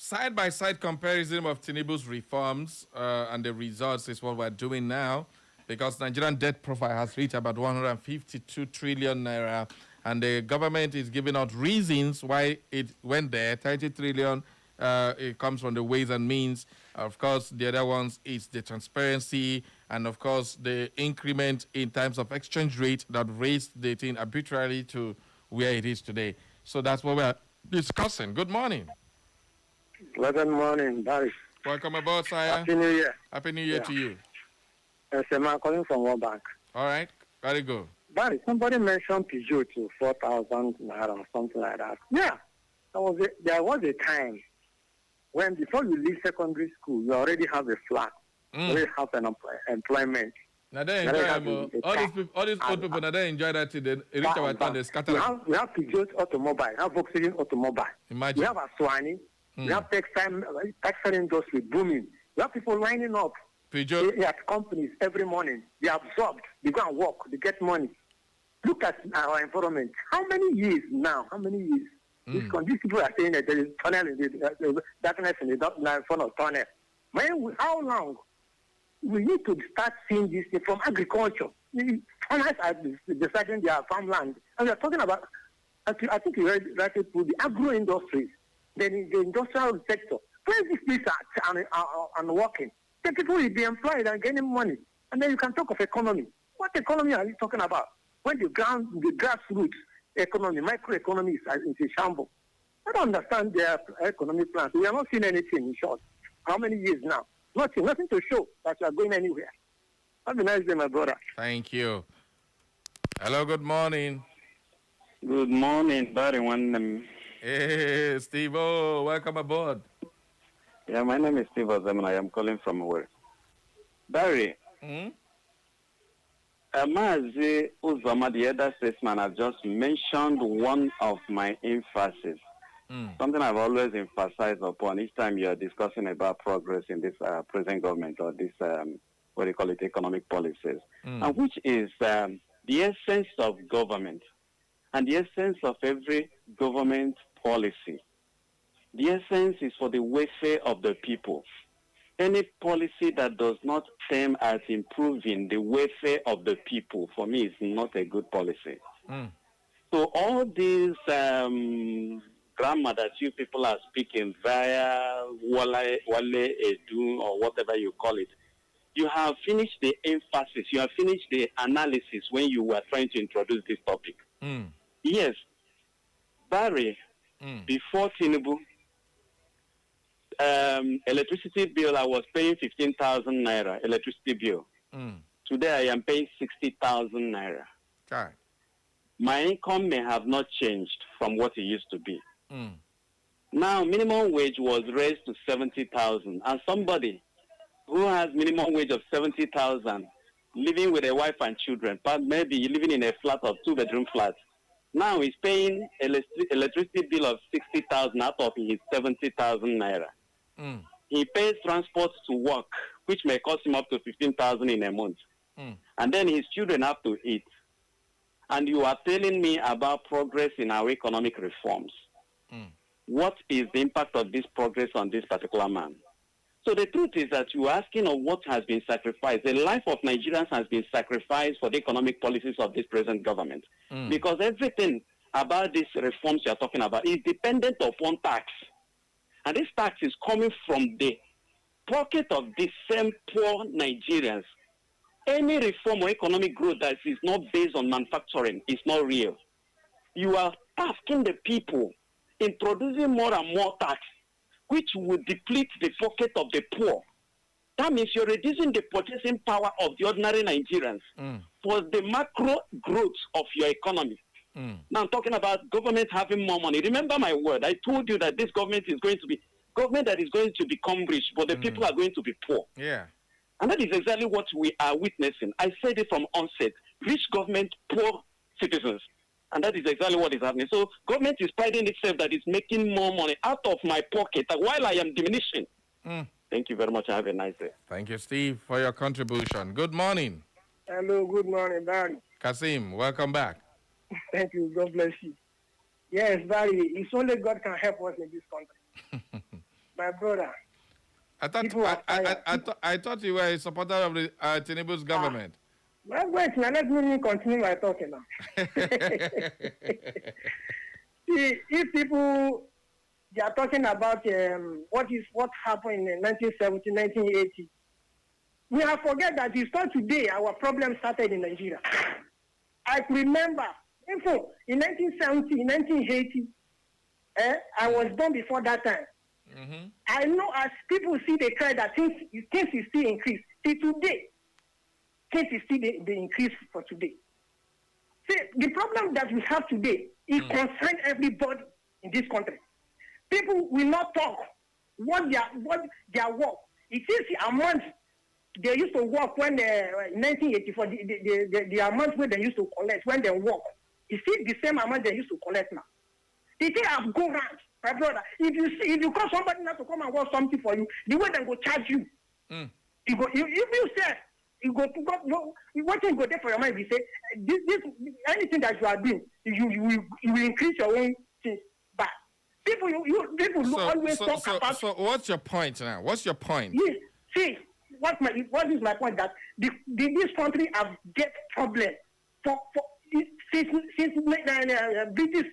Speaker 1: Side-by-side comparison of Tinubu's reforms and the results is what we're doing now, because Nigerian debt profile has reached about 152 trillion naira, and the government is giving out reasons why it went there. 30 trillion, it comes from the ways and means. Of course, the other ones is the transparency, and of course, the increment in terms of exchange rate that raised the thing arbitrarily to where it is today. So that's what we're discussing. Good morning.
Speaker 9: Good morning, Barry.
Speaker 1: Welcome aboard, sire.
Speaker 9: Happy New Year.
Speaker 1: Happy New Year to you.
Speaker 9: Yes, I'm calling from World Bank.
Speaker 1: All right, very good.
Speaker 9: Barry, somebody mentioned Peugeot to 4,000 naira or something like that. Yeah, there was a time when before you leave secondary school, you already have a flat, you already have an employment.
Speaker 1: Now they enjoy all these old people. Now they enjoy that till they reach our town. They scatter.
Speaker 9: We have Peugeot automobile, we have Volkswagen automobile.
Speaker 1: Imagine.
Speaker 9: We have Aswani. We have textile industry booming. We have people lining up at companies every morning. They are absorbed. They go and work. They get money. Look at our environment. How many years now? How many years? These people are saying that there is tunnel in the darkness in the front of tunnel. How long? We need to start seeing this from agriculture. Farmers are deciding their farmland. And we are talking about, I think you heard rightly put the agro industries. Then in the industrial sector, where these people are working, the people will be employed and getting money. And then you can talk of economy. What economy are you talking about? When the grassroots economy, microeconomy is in shambles. I don't understand their economic plans. We are not seeing anything in short. How many years now? Nothing to show that you are going anywhere. Have a nice day, my brother.
Speaker 1: Thank you. Hello, good morning.
Speaker 10: Good morning, Barry.
Speaker 1: Hey, Steve. Oh, welcome aboard.
Speaker 10: Yeah, my name is Steve Ozem, I am calling from where? Barry. Mazi Uzoma, the other statesman, have just mentioned one of my emphasis. Something I've always emphasized upon each time you are discussing about progress in this present government or this, what do you call it, economic policies, and which is the essence of government and the essence of every government policy. The essence is for the welfare of the people. Any policy that does not aim at improving the welfare of the people, for me, is not a good policy. So all these grammar that you people are speaking via Wale Edu or whatever you call it, you have finished the emphasis, you have finished the analysis when you were trying to introduce this topic. Yes, Barry, before Tinubu, electricity bill, I was paying 15,000 naira electricity bill. Today I am paying 60,000 naira.
Speaker 1: Okay.
Speaker 10: My income may have not changed from what it used to be. Now minimum wage was raised to 70,000, and somebody who has minimum wage of 70,000, living with a wife and children, maybe living in a flat of 2-bedroom flat, now he's paying electricity bill of 60,000 out of his 70,000 naira. He pays transport to work, which may cost him up to 15,000 in a month. And then his children have to eat. And you are telling me about progress in our economic reforms. What is the impact of this progress on this particular man? So the truth is that you are asking of what has been sacrificed. The life of Nigerians has been sacrificed for the economic policies of this present government. Because everything about these reforms you are talking about is dependent upon tax. And this tax is coming from the pocket of the same poor Nigerians. Any reform or economic growth that is not based on manufacturing is not real. You are tasking the people, introducing more and more tax, which will deplete the pocket of the poor. That means you're reducing the purchasing power of the ordinary Nigerians for the macro growth of your economy. Now I'm talking about government having more money. Remember my word. I told you that this government is going to be government that is going to become rich, but the people are going to be poor.
Speaker 1: Yeah.
Speaker 10: And that is exactly what we are witnessing. I said it from onset. Rich government, poor citizens. And that is exactly what is happening. So government is priding itself that it's making more money out of my pocket while I am diminishing. Thank you very much. Have a nice day.
Speaker 1: Thank you, Steve, for your contribution. Good morning.
Speaker 6: Hello, good morning, Barry.
Speaker 1: Kasim, welcome back.
Speaker 6: Thank you. God bless you. Yes, Barry, it's only God can help us in this country.
Speaker 11: my brother.
Speaker 1: I thought you were a supporter of the Tinubu's government.
Speaker 11: Well, wait, now let me continue my talking now. See, if people they are talking about what happened in 1970, 1980, we have forget that it's not today our problem started in Nigeria. I remember, in 1970, 1980, I was born before that time. Mm-hmm. I know as people see the cry that things is still increased. See today, things is still the increase for today. See, the problem that we have today is concern everybody in this country. People will not talk what their work. It is the amount they used to work when in 1984, the amount where they used to collect when they work. It's still the same amount they used to collect now. The thing have gone round, my brother. If you call somebody not to come and work something for you, the way they go charge you. If you say what thing go there for your mind, we say this anything that you are doing, you will increase your own things. But people always talk about.
Speaker 1: So what's your point now? What's your point?
Speaker 11: Yes, see, what is my point? That this country have get problem since British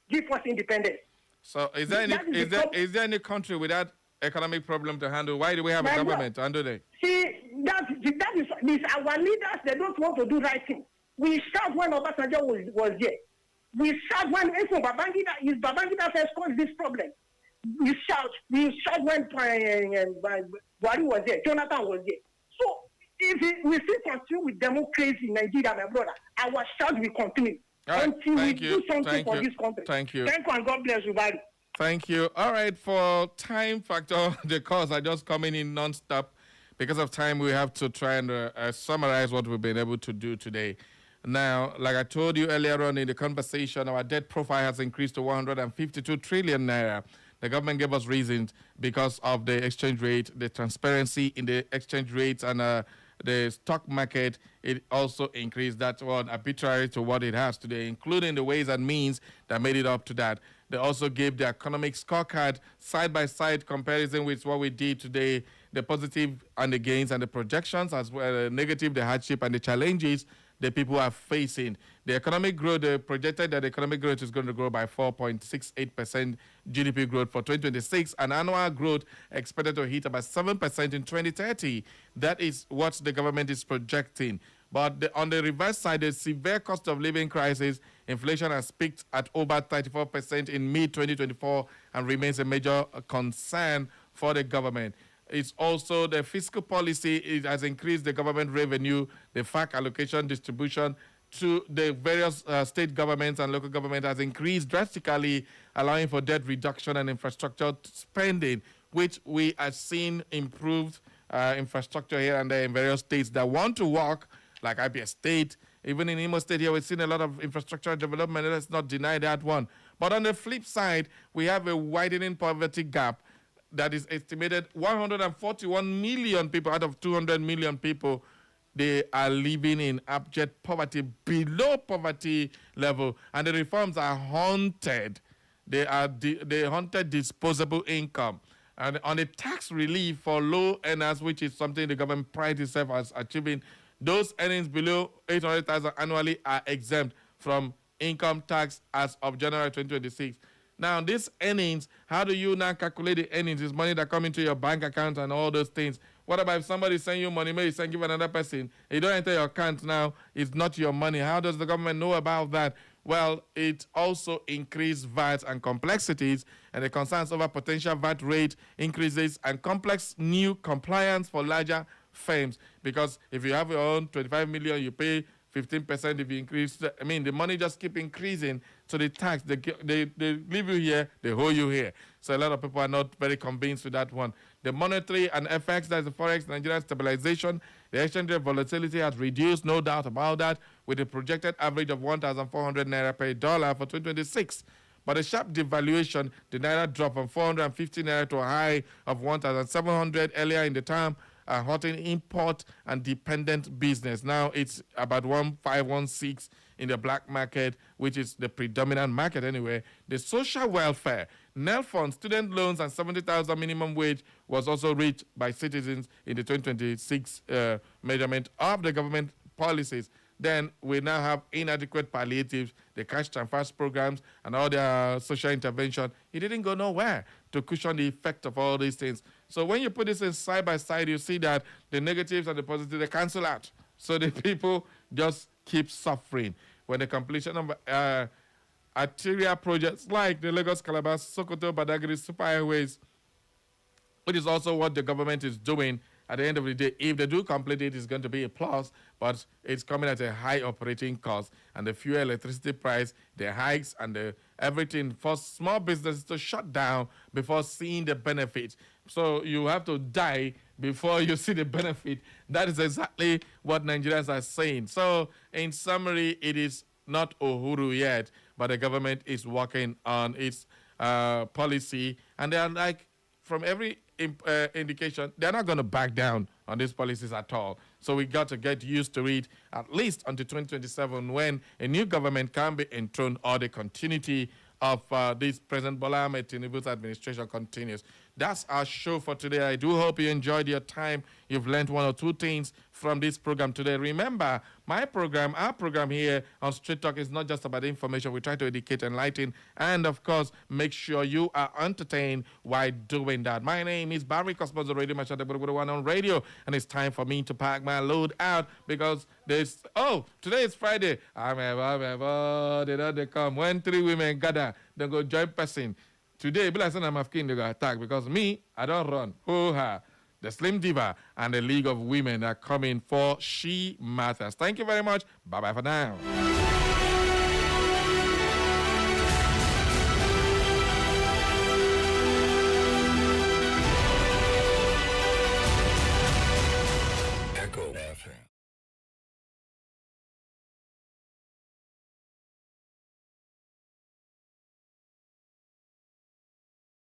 Speaker 11: give us independence.
Speaker 1: So is there any country without economic problem to handle? Why do we have a government to handle it?
Speaker 11: See, that is our leaders. They don't want to do right thing. We shout when Obasanjo was there. We shout when Babangida first caused this problem. We shout when Buhari was there, Jonathan was there. So if we still continue with democracy in Nigeria, my brother, our shout will continue until we do something for this country.
Speaker 1: Thank you.
Speaker 11: Thank you and God bless you, buddy.
Speaker 1: Thank you. All right, for time factor, the calls are just coming in non-stop. Because of time, we have to try and summarize what we've been able to do today. Now, like I told you earlier on in the conversation, our debt profile has increased to 152 trillion naira. The government gave us reasons because of the exchange rate, the transparency in the exchange rates, and the stock market. It also increased that one arbitrary to what it has today, including the ways and means that made it up to that. They also gave the economic scorecard side-by-side comparison with what we did today, the positive and the gains and the projections, as well as the negative, the hardship and the challenges the people are facing. The economic growth, they projected that the economic growth is going to grow by 4.68% GDP growth for 2026, and annual growth expected to hit about 7% in 2030. That is what the government is projecting. But on the reverse side, the severe cost of living crisis, inflation has peaked at over 34% in mid-2024 and remains a major concern for the government. It's also the fiscal policy. It has increased the government revenue, the FAC allocation distribution to the various state governments and local government has increased drastically, allowing for debt reduction and infrastructure spending, which we are seeing improved infrastructure here and there in various states that want to work, like Abia State. Even in Imo State here, we've seen a lot of infrastructure development. Let's not deny that one. But on the flip side, we have a widening poverty gap that is estimated 141 million people out of 200 million people, they are living in abject poverty, below poverty level, and the reforms are haunted. They haunted disposable income. And on the tax relief for low earners, which is something the government prides itself as achieving, those earnings below 800,000 annually are exempt from income tax as of January 2026. Now, these earnings, how do you now calculate the earnings? It's money that come into your bank account and all those things. What about if somebody send you money, maybe send give another person, you don't enter your account now, it's not your money. How does the government know about that? Well, it also increased VAT and complexities, and the concerns over potential VAT rate increases and complex new compliance for larger firms. Because if you have your own 25 million, you pay 15% if you increase. The money just keep increasing. So the tax, they leave you here, they hold you here. So a lot of people are not very convinced with that one. The monetary and FX, that's the Forex, Nigerian stabilization, the exchange rate volatility has reduced, no doubt about that, with a projected average of 1,400 naira per dollar for 2026. But a sharp devaluation, the naira dropped from 450 naira to a high of 1,700 earlier in the term, hurting import and dependent business. Now it's about 1,516 in the black market, which is the predominant market anyway. The social welfare, NEL funds, student loans, and 70,000 minimum wage was also reached by citizens in the 2026 measurement of the government policies. Then we now have inadequate palliatives, the cash transfers programs, and all the social intervention. It didn't go nowhere to cushion the effect of all these things. So when you put this in side by side, you see that the negatives and the positives, they cancel out. So the people just keep suffering. When the completion of arterial projects like the Lagos, Calabar, Sokoto, Badagry superhighways, which is also what the government is doing. At the end of the day, if they do complete it, it's going to be a plus, but it's coming at a high operating cost. And the fuel, electricity price, the hikes, and everything for small businesses to shut down before seeing the benefit. So you have to die before you see the benefit. That is exactly what Nigerians are saying. So in summary, it is not Uhuru yet, but the government is working on its policy. And they are like, from every indication, they're not going to back down on these policies at all. So we got to get used to it at least until 2027 when a new government can be enthroned or the continuity of this President Bola Ahmed Tinubu's administration continues. That's our show for today. I do hope you enjoyed your time. You've learned one or two things from this program today. Remember, my program, our program here on Street Talk is not just about information. We try to educate, enlighten, and, of course, make sure you are entertained while doing that. My name is Barry Cosmos, the radio machine one on radio, and it's time for me to pack my load out because today is Friday. They come. When 3 women gather, they go join person. Today, be like I'm asking they go attack because me, I don't run. Hoo-ha. The Slim Diva and the League of Women are coming for She Matters. Thank you very much. Bye-bye for now.